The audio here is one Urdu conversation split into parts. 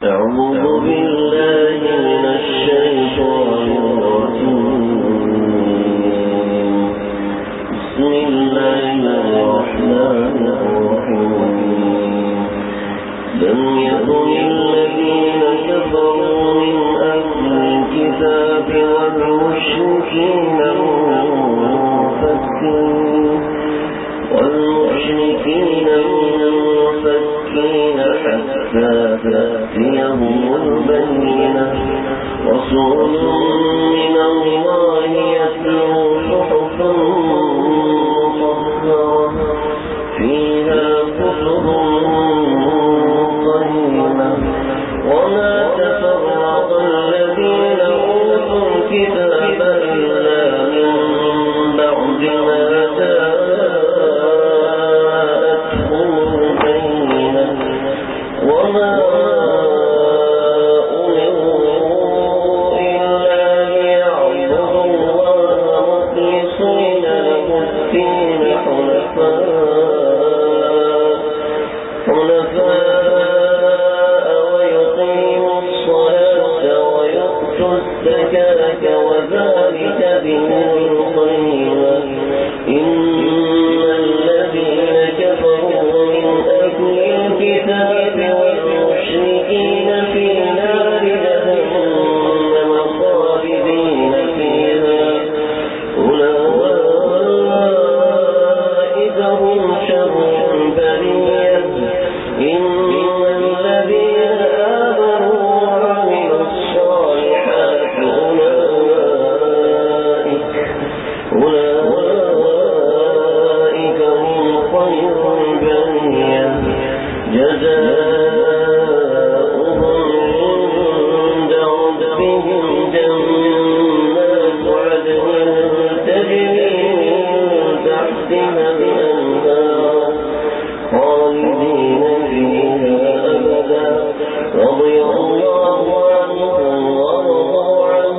أعوذ بالله من الشيطان الرجيم. بسم الله الرحمن الرحيم. لم يكن الذين كفروا من أهل الكتاب والمشركين منفكين حتى تأتيهم البينة. رسول من الله يتلو صحفا مطهرة فيها كتب قيمة. وما تفرق الذين أوتوا الكتاب إلا من بعد ما جاءتهم البينة. وما أمروا إلا ليعبدوا الله مخلصين له الدين حنفاء ويقيموا الصلاة ويؤتوا الزكاة وذلك دين القيمة. إن الذين كفروا من أهل الكتاب والمشركين في نار جهنم خالدين فيها أولئك هم شر البرية. إن الذين آمنوا وعملوا الصالحات أولئك هم خير البرية. جزاؤهم عند ربهم جنات عدن تجري من تحتها الأنهار خالدين فيها أبدا. رضي الله عنهم ورضوا عنه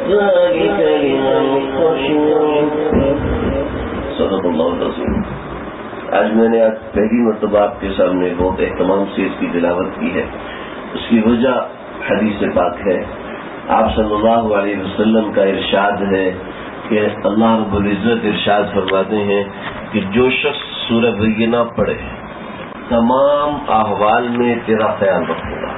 ذلك لمن خشي ربه. صدق اللہ العظیم. آج میں نے پہلی مرتبہ آپ کے سامنے بہت اہتمام سے اس کی تلاوت کی ہے. اس کی وجہ حدیث پاک ہے. آپ صلی اللہ علیہ وسلم کا ارشاد ہے کہ اللہ رب العزت ارشاد فرماتے ہیں کہ جو شخص سورہ بینہ پڑھے تمام احوال میں تیرا خیال رکھوں گا.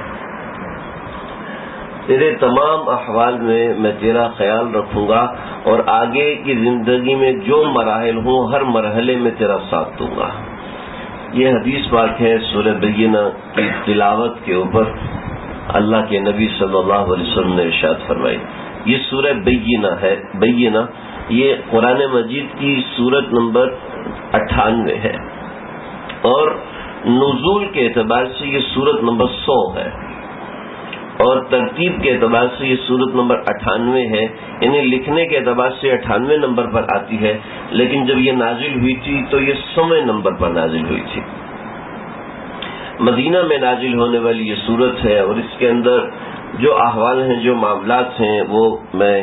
تیرے تمام احوال میں تیرا خیال رکھوں گا اور آگے کی زندگی میں جو مراحل ہوں ہر مرحلے میں تیرا ساتھ دوں گا. یہ حدیث پاک ہے سورہ بینہ کی تلاوت کے اوپر اللہ کے نبی صلی اللہ علیہ وسلم نے ارشاد فرمائی. یہ سورہ بینہ ہے. بینہ یہ قرآن مجید کی سورت نمبر 98 ہے اور نزول کے اعتبار سے یہ سورت نمبر 100 ہے اور ترتیب کے اعتبار سے یہ سورت نمبر 98 ہے. یعنی لکھنے کے اعتبار سے 98 نمبر پر آتی ہے، لیکن جب یہ نازل ہوئی تھی تو یہ 100ویں نمبر پر نازل ہوئی تھی. مدینہ میں نازل ہونے والی یہ سورت ہے اور اس کے اندر جو احوال ہیں، جو معاملات ہیں، وہ میں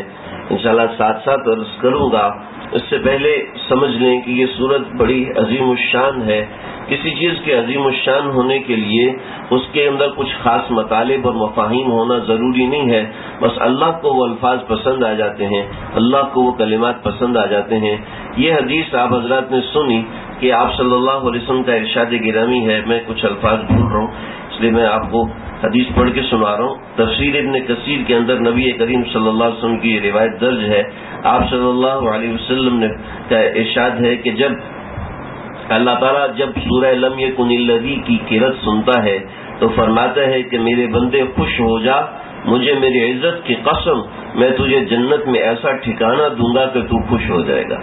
انشاءاللہ ساتھ ساتھ عرض کروں گا. اس سے پہلے سمجھ لیں کہ یہ سورت بڑی عظیم الشان ہے. کسی چیز کے عظیم الشان ہونے کے لیے اس کے اندر کچھ خاص مطالب اور مفاہیم ہونا ضروری نہیں ہے. بس اللہ کو وہ الفاظ پسند آ جاتے ہیں، اللہ کو وہ کلمات پسند آ جاتے ہیں. یہ حدیث آپ حضرات نے سنی کہ آپ صلی اللہ علیہ وسلم کا ارشاد گرامی ہے. میں کچھ الفاظ بھول رہا ہوں اس لیے میں آپ کو حدیث پڑھ کے سنا رہا ہوں. تفسیر ابن کثیر کے اندر نبی کریم صلی اللہ علیہ وسلم کی یہ روایت درج ہے. آپ صلی اللہ علیہ وسلم نے کا ارشاد ہے کہ جب اللہ تعالیٰ جب سورہ لم یکن الذی کی قرأت سنتا ہے تو فرماتا ہے کہ میرے بندے خوش ہو جا، مجھے میری عزت کی قسم میں تجھے جنت میں ایسا ٹھکانہ دوں گا کہ تو خوش ہو جائے گا.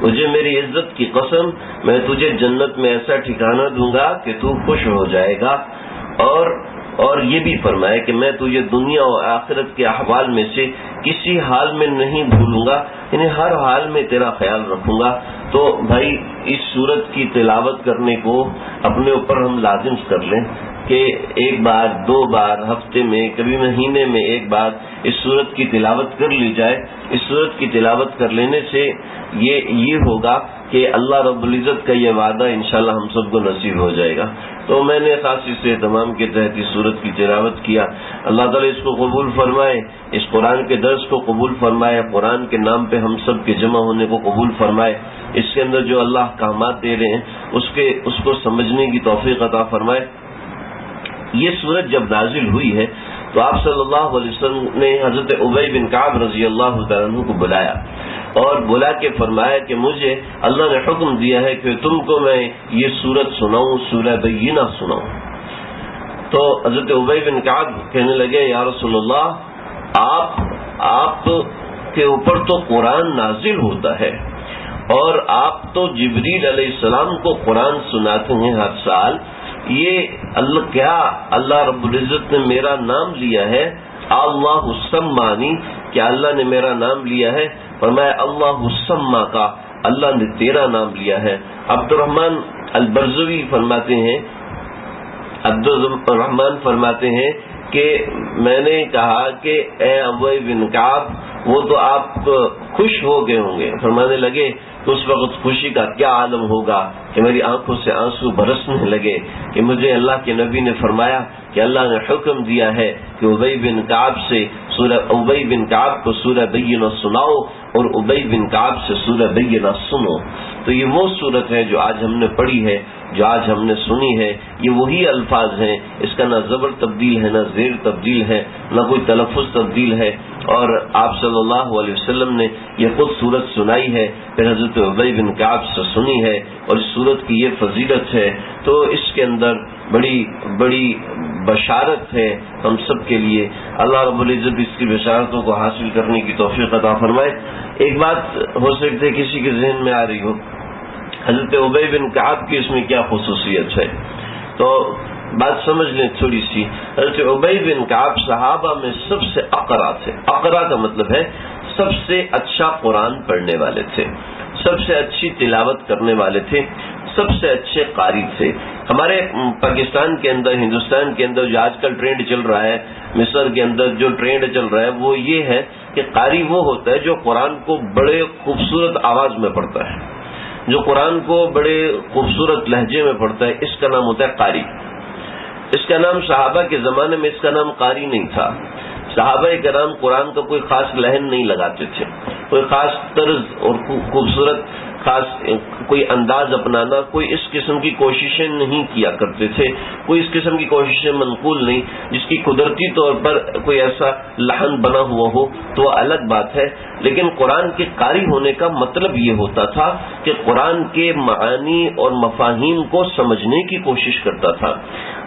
مجھے میری عزت کی قسم میں تجھے جنت میں ایسا ٹھکانہ دوں گا کہ تو خوش ہو جائے گا. اور یہ بھی فرمایا کہ میں تجھے دنیا اور آخرت کے احوال میں سے کسی حال میں نہیں بھولوں گا، یعنی ہر حال میں تیرا خیال رکھوں گا. تو بھائی اس سورت کی تلاوت کرنے کو اپنے اوپر ہم لازم کر لیں کہ ایک بار، دو بار، ہفتے میں، کبھی مہینے میں ایک بار اس سورت کی تلاوت کر لی جائے. اس سورت کی تلاوت کر لینے سے یہ ہوگا کہ اللہ رب العزت کا یہ وعدہ انشاءاللہ ہم سب کو نصیب ہو جائے گا. تو میں نے خاص اس اہتمام کے تحت اس سورت کی تلاوت کیا. اللہ تعالیٰ اس کو قبول فرمائے, اس قرآن کے درس کو قبول فرمائے, قرآن کے نام پہ ہم سب کے جمع ہونے کو قبول فرمائے. اس کے اندر جو اللہ احکامات دے رہے ہیں اس کو سمجھنے کی توفیق عطا فرمائے. یہ سورت جب نازل ہوئی ہے تو آپ صلی اللہ علیہ وسلم نے حضرت ابی بن کعب رضی اللہ تعالیٰ عنہ کو بلایا اور بلا کے فرمایا کہ مجھے اللہ نے حکم دیا ہے کہ تم کو میں یہ سورت سناؤں, سورہ بینہ سناؤں. تو حضرت ابی بن کعب کہنے لگے یا رسول اللہ, آپ کے اوپر تو قرآن نازل ہوتا ہے اور آپ تو جبریل علیہ السلام کو قرآن سناتے ہیں ہر سال, یہ اللہ رب العزت نے میرا نام لیا ہے, اللہ سمانی, کیا اللہ نے میرا نام لیا ہے؟ فرمایا اللہ سما کا, اللہ نے تیرا نام لیا ہے. عبد الرحمن البرزوی فرماتے ہیں کہ میں نے کہا کہ اے ابی بن کعب, وہ تو آپ خوش ہو گئے ہوں گے. فرمانے لگے تو اس وقت خوشی کا کیا عالم ہوگا کہ میری آنکھوں سے آنسو برسنے لگے کہ مجھے اللہ کے نبی نے فرمایا کہ اللہ نے حکم دیا ہے کہ ابی بن کعب کو سورہ بینہ سناؤ اور ابی بن کعب سے سورہ بینہ سنو. تو یہ وہ صورت ہے جو آج ہم نے پڑھی ہے, جو آج ہم نے سنی ہے. یہ وہی الفاظ ہیں, اس کا نہ زبر تبدیل ہے, نہ زیر تبدیل ہے, نہ کوئی تلفظ تبدیل ہے. اور آپ صلی اللہ علیہ وسلم نے یہ خود صورت سنائی ہے, پھر حضرت ابی بن کعب سے سنی ہے, اور اس صورت کی یہ فضیلت ہے. تو اس کے اندر بڑی بشارت ہے ہم سب کے لیے. اللہ رب العزت اس کی بشارتوں کو حاصل کرنے کی توفیق عطا فرمائے. ایک بات ہو سکتی ہے کسی کے ذہن میں آ رہی ہو, حضرت ابی بن کعب کی اس میں کیا خصوصیت ہے؟ تو بات سمجھ لیں تھوڑی سی. حضرت ابی بن کعب صحابہ میں سب سے اقرا تھے. اقرا کا مطلب ہے سب سے اچھا قرآن پڑھنے والے تھے, سب سے اچھی تلاوت کرنے والے تھے, سب سے اچھے قاری تھے. ہمارے پاکستان کے اندر, ہندوستان کے اندر جو آج کل ٹرینڈ چل رہا ہے, مصر کے اندر جو ٹرینڈ چل رہا ہے وہ یہ ہے کہ قاری وہ ہوتا ہے جو قرآن کو بڑے خوبصورت آواز میں پڑھتا ہے, جو قرآن کو بڑے خوبصورت لہجے میں پڑھتا ہے. اس کا نام ہوتا ہے قاری. اس کا نام صحابہ کے زمانے میں اس کا نام قاری نہیں تھا. صحابہ کرام قرآن کا کوئی خاص لحن نہیں لگاتے تھے, کوئی خاص طرز اور خوبصورت خاص کوئی انداز اپنانا, کوئی اس قسم کی کوششیں نہیں کیا کرتے تھے, کوئی اس قسم کی کوششیں منقول نہیں. جس کی قدرتی طور پر کوئی ایسا لحن بنا ہوا ہو تو وہ الگ بات ہے, لیکن قرآن کے قاری ہونے کا مطلب یہ ہوتا تھا کہ قرآن کے معانی اور مفاہیم کو سمجھنے کی کوشش کرتا تھا.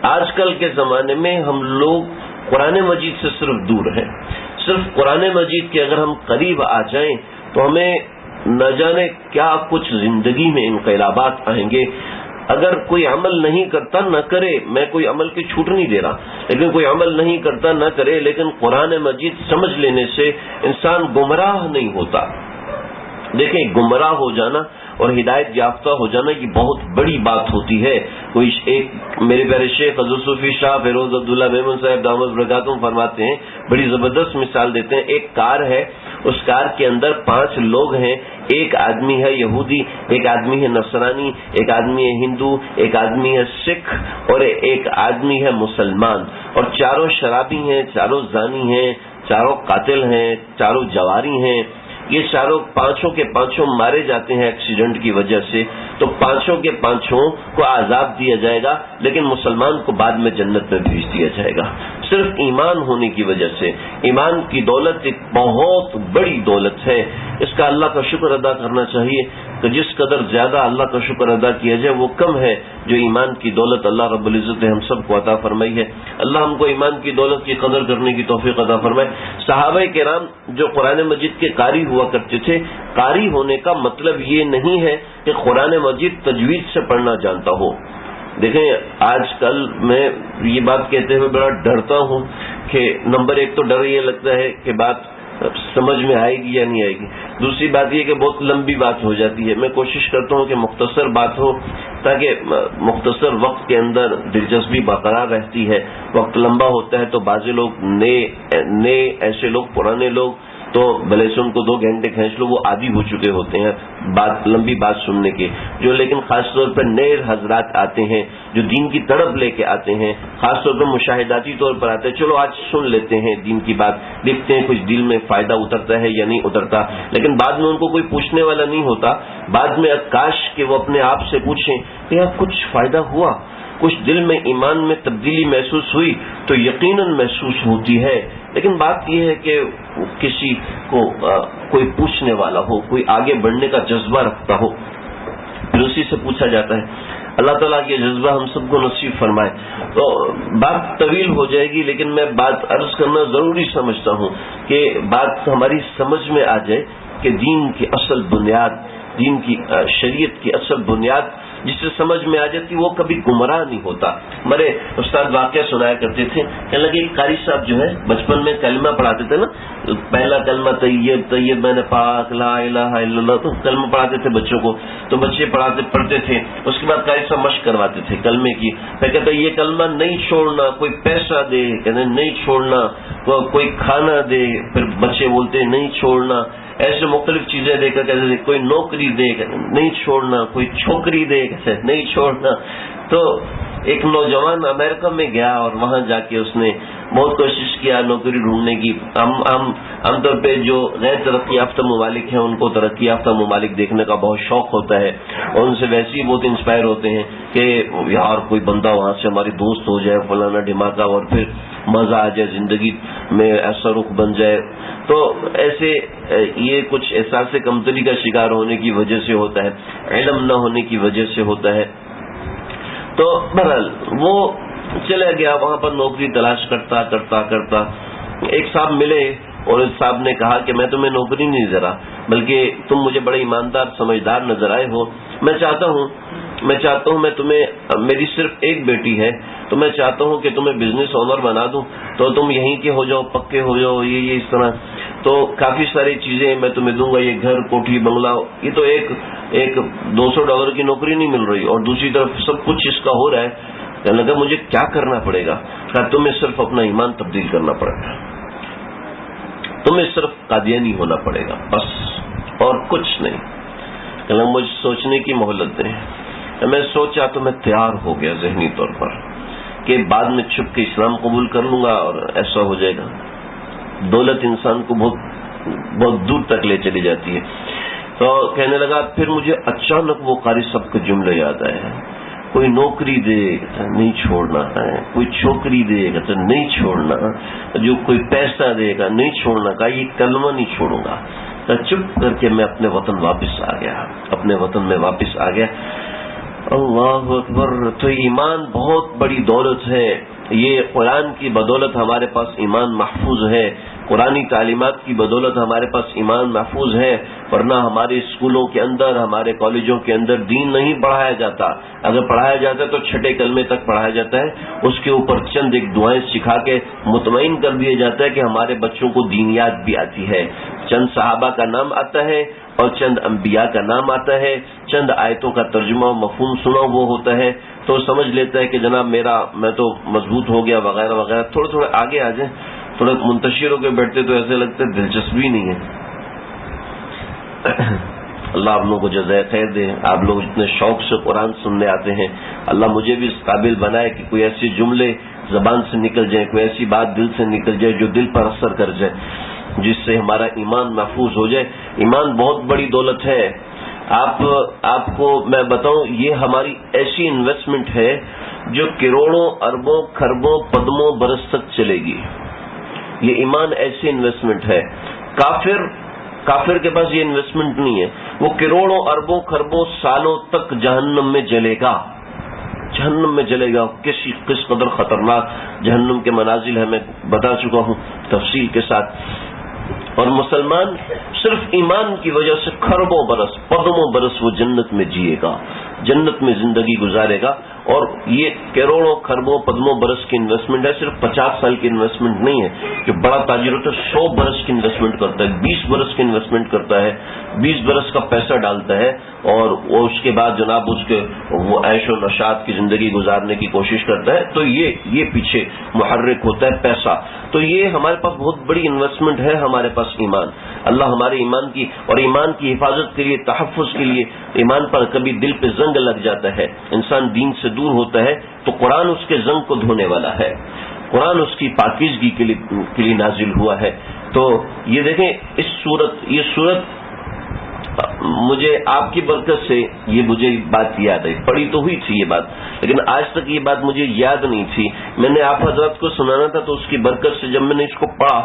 آج کل کے زمانے میں ہم لوگ قرآن مجید سے صرف دور ہیں. صرف قرآن مجید کے اگر ہم قریب آ جائیں تو ہمیں نہ جانے کیا کچھ زندگی میں انقلابات آئیں گے. اگر کوئی عمل نہیں کرتا نہ کرے, میں کوئی عمل کی چھوٹ نہیں دے رہا, لیکن کوئی عمل نہیں کرتا نہ کرے, لیکن قرآن مجید سمجھ لینے سے انسان گمراہ نہیں ہوتا. دیکھیں, گمراہ ہو جانا اور ہدایت یافتہ ہو جانا یہ بہت بڑی بات ہوتی ہے. کوئی ایک میرے پیارے شیخ حضرت صوفی شاہ فیروز عبداللہ میمن صاحب دامت برکاتہم فرماتے ہیں, بڑی زبردست مثال دیتے ہیں. ایک کار ہے, اس کار کے اندر 5 لوگ ہیں. ایک آدمی ہے یہودی, ایک آدمی ہے نصرانی, ایک آدمی ہے ہندو, ایک آدمی ہے سکھ اور ایک آدمی ہے مسلمان. اور چاروں شرابی ہیں, چاروں زانی ہیں, چاروں قاتل ہیں, چاروں جواری ہیں. یہ چاروں 5 کے 5 مارے جاتے ہیں ایکسیڈنٹ کی وجہ سے. تو 5 کے 5 کو عذاب دیا جائے گا, لیکن مسلمان کو بعد میں جنت میں بھیج دیا جائے گا, صرف ایمان ہونے کی وجہ سے. ایمان کی دولت ایک بہت بڑی دولت ہے. اس کا اللہ کا شکر ادا کرنا چاہیے کہ جس قدر زیادہ اللہ کا شکر ادا کیا جائے وہ کم ہے جو ایمان کی دولت اللہ رب العزت نے ہم سب کو عطا فرمائی ہے. اللہ ہم کو ایمان کی دولت کی قدر کرنے کی توفیق عطا فرمائے. صحابہ کرام جو قرآن مجید کے قاری ہوا کرتے تھے, قاری ہونے کا مطلب یہ نہیں ہے کہ قرآن مجید تجوید سے پڑھنا جانتا ہو. دیکھیں, آج کل میں یہ بات کہتے ہوئے بڑا ڈرتا ہوں کہ نمبر 1 تو ڈر یہ لگتا ہے کہ بات سمجھ میں آئے گی یا نہیں آئے گی. دوسری بات یہ کہ بہت لمبی بات ہو جاتی ہے. میں کوشش کرتا ہوں کہ مختصر بات ہو تاکہ مختصر وقت کے اندر دلچسپی برقرار رہتی ہے. وقت لمبا ہوتا ہے تو بعض لوگ نئے ایسے لوگ, پرانے لوگ تو بھلے سے ان کو 2 گھنٹے کھینچ لو, وہ عادی ہو چکے ہوتے ہیں بات لمبی بات سننے کے، جو لیکن خاص طور پر نئے حضرات آتے ہیں جو دین کی تڑپ لے کے آتے ہیں، خاص طور پر مشاہداتی طور پر آتے ہیں، چلو آج سن لیتے ہیں دین کی بات، دیکھتے ہیں کچھ دل میں فائدہ اترتا ہے یا نہیں اترتا، لیکن بعد میں ان کو کوئی پوچھنے والا نہیں ہوتا، بعد میں کاش کہ وہ اپنے آپ سے پوچھیں کہ یار کچھ فائدہ ہوا، کچھ دل میں ایمان میں تبدیلی محسوس ہوئی، تو یقیناً محسوس ہوتی ہے، لیکن بات یہ ہے کہ کسی کو کوئی پوچھنے والا ہو، کوئی آگے بڑھنے کا جذبہ رکھتا ہو، پھر اسی سے پوچھا جاتا ہے۔ اللہ تعالیٰ یہ جذبہ ہم سب کو نصیب فرمائے۔ تو بات طویل ہو جائے گی، لیکن میں بات عرض کرنا ضروری سمجھتا ہوں کہ بات ہماری سمجھ میں آ جائے کہ دین کی اصل بنیاد، دین کی شریعت کی اصل بنیاد جس سے سمجھ میں آ جاتی وہ کبھی گمراہ نہیں ہوتا۔ ہمارے استاد واقعہ سنایا کرتے تھے، کہنے لگے قاری صاحب جو ہے بچپن میں کلمہ پڑھاتے تھے نا، پہلا کلمہ طیب طیب میں نے پاک لا الہ الا اللہ، تو کلمہ پڑھاتے تھے بچوں کو، تو بچے پڑھتے تھے، اس کے بعد قاری صاحب مشق کرواتے تھے کلمے کی، پھر کہتے یہ کلمہ نہیں چھوڑنا، کوئی پیسہ دے کہتے نہیں چھوڑنا، کوئی کھانا دے، پھر بچے بولتے نہیں چھوڑنا، ایسے مختلف چیزیں دے کر کہتے تھے کوئی نوکری دے نہیں چھوڑنا، کوئی چھوکری دے کہتے نہیں چھوڑنا۔ تو ایک نوجوان امریکہ میں گیا اور وہاں جا کے اس نے بہت کوشش کیا نوکری ڈھونڈنے کی۔ عام طور پہ جو غیر ترقی یافتہ ممالک ہیں ان کو ترقی یافتہ ممالک دیکھنے کا بہت شوق ہوتا ہے، اور ان سے ویسے ہی بہت انسپائر ہوتے ہیں کہ یار کوئی بندہ وہاں سے ہماری دوست ہو جائے فلانا ڈھماکا، اور پھر مزہ آ جائے زندگی میں، ایسا رخ بن جائے۔ تو ایسے یہ کچھ احساس کمتری کا شکار ہونے کی وجہ سے ہوتا ہے، علم نہ ہونے کی وجہ سے ہوتا ہے۔ تو بہرحال وہ چلا گیا وہاں پر نوکری تلاش کرتا کرتا کرتا، ایک صاحب ملے اور اس صاحب نے کہا کہ میں تمہیں نوکری نہیں دے رہا، بلکہ تم مجھے بڑے ایماندار سمجھدار نظر آئے ہو، میں چاہتا ہوں میں تمہیں، میری صرف ایک بیٹی ہے، تو میں چاہتا ہوں کہ تمہیں بزنس اونر بنا دوں، تو تم یہیں کے ہو جاؤ، پکے ہو جاؤ، یہ اس طرح، تو کافی ساری چیزیں میں تمہیں دوں گا، یہ گھر کوٹھی بنگلہ۔ یہ تو ایک $200 کی نوکری نہیں مل رہی، اور دوسری طرف سب کچھ اس کا ہو رہا ہے۔ کہنے لگا مجھے کیا کرنا پڑے گا؟ کہا تمہیں صرف اپنا ایمان تبدیل کرنا پڑے گا، تمہیں صرف قادیانی ہونا پڑے گا بس، اور کچھ نہیں۔ کہنے لگا مجھے سوچنے کی مہلت دیں۔ میں سوچا تو میں تیار ہو گیا ذہنی طور پر کہ بعد میں چھپ کے اسلام قبول کر لوں گا اور ایسا ہو جائے گا۔ دولت انسان کو بہت دور تک لے چلی جاتی ہے۔ تو کہنے لگا پھر مجھے اچانک وہ قاری صاحب کا جملہ یاد آیا، کوئی نوکری دے نہیں چھوڑنا ہے، کوئی چھوکری دے گا تو نہیں چھوڑنا، جو کوئی پیسہ دے گا نہیں چھوڑنا، کہا یہ کلمہ نہیں چھوڑوں گا۔ تو چپ کر کے میں اپنے وطن واپس آ گیا، اپنے وطن میں واپس آ گیا۔ اللہ اکبر! تو ایمان بہت بڑی دولت ہے، یہ قرآن کی بدولت ہمارے پاس ایمان محفوظ ہے، قرآنی تعلیمات کی بدولت ہمارے پاس ایمان محفوظ ہے، ورنہ ہمارے اسکولوں کے اندر، ہمارے کالجوں کے اندر دین نہیں پڑھایا جاتا۔ اگر پڑھایا جاتا ہے تو چھٹے کلمے تک پڑھایا جاتا ہے، اس کے اوپر چند ایک دعائیں سکھا کے مطمئن کر دیا جاتا ہے کہ ہمارے بچوں کو دینیات بھی آتی ہے، چند صحابہ کا نام آتا ہے اور چند انبیاء کا نام آتا ہے، چند آیتوں کا ترجمہ و مفہوم سنا وہ ہوتا ہے، تو سمجھ لیتا ہے کہ جناب میں تو مضبوط ہو گیا وغیرہ وغیرہ۔ تھوڑے آگے آ جائیں، تھوڑا منتشر ہو کے بیٹھتے تو ایسے لگتا ہے دلچسپی نہیں ہے۔ اللہ آپ لوگوں کو جزائے خیر دے، آپ لوگ اتنے شوق سے قرآن سننے آتے ہیں، اللہ مجھے بھی اس قابل بنائے کہ کوئی ایسے جملے زبان سے نکل جائیں، کوئی ایسی بات دل سے نکل جائے جو دل پر اثر کر جائے، جس سے ہمارا ایمان محفوظ ہو جائے۔ ایمان بہت بڑی دولت ہے۔ آپ کو میں بتاؤں، یہ ہماری ایسی انویسٹمنٹ ہے جو کروڑوں اربوں خربوں پدموں برس تک چلے گی۔ یہ ایمان ایسی انویسٹمنٹ ہے۔ کافر کے پاس یہ انویسٹمنٹ نہیں ہے، وہ کروڑوں اربوں خربوں سالوں تک جہنم میں جلے گا، جہنم میں جلے گا۔ کس قدر خطرناک جہنم کے منازل ہے میں بتا چکا ہوں تفصیل کے ساتھ۔ اور مسلمان صرف ایمان کی وجہ سے خربوں برس پدموں برس وہ جنت میں جیے گا، جنت میں زندگی گزارے گا۔ اور یہ کروڑوں خربوں پدموں برس کی انویسٹمنٹ ہے، صرف 50 سال کی انویسٹمنٹ نہیں ہے۔ جو بڑا تاجر ہوتا ہے 100 برس کی انویسٹمنٹ کرتا ہے، 20 برس کی انویسٹمنٹ کرتا ہے، 20 برس کا پیسہ ڈالتا ہے، اور وہ اس کے بعد جناب وہ عیش و نشاط کی زندگی گزارنے کی کوشش کرتا ہے۔ تو یہ پیچھے محرک ہوتا ہے پیسہ۔ تو یہ ہمارے پاس بہت بڑی انویسٹمنٹ ہے، ہمارے پاس ایمان۔ اللہ ہمارے ایمان کی اور ایمان کی حفاظت کے لیے، تحفظ کے لیے، ایمان پر کبھی دل پہ زنگ لگ جاتا ہے، انسان دین سے دور ہوتا ہے، تو قرآن اس کے زنگ کو دھونے والا ہے، قرآن اس کی پاکیزگی کے لیے نازل ہوا ہے۔ تو یہ دیکھیں یہ صورت مجھے آپ کی برکت سے مجھے بات یاد آئی، پڑھی تو ہوئی تھی یہ بات، لیکن آج تک یہ بات مجھے یاد نہیں تھی۔ میں نے آپ حضرات کو سنانا تھا، تو اس کی برکت سے جب میں نے اس کو پڑھا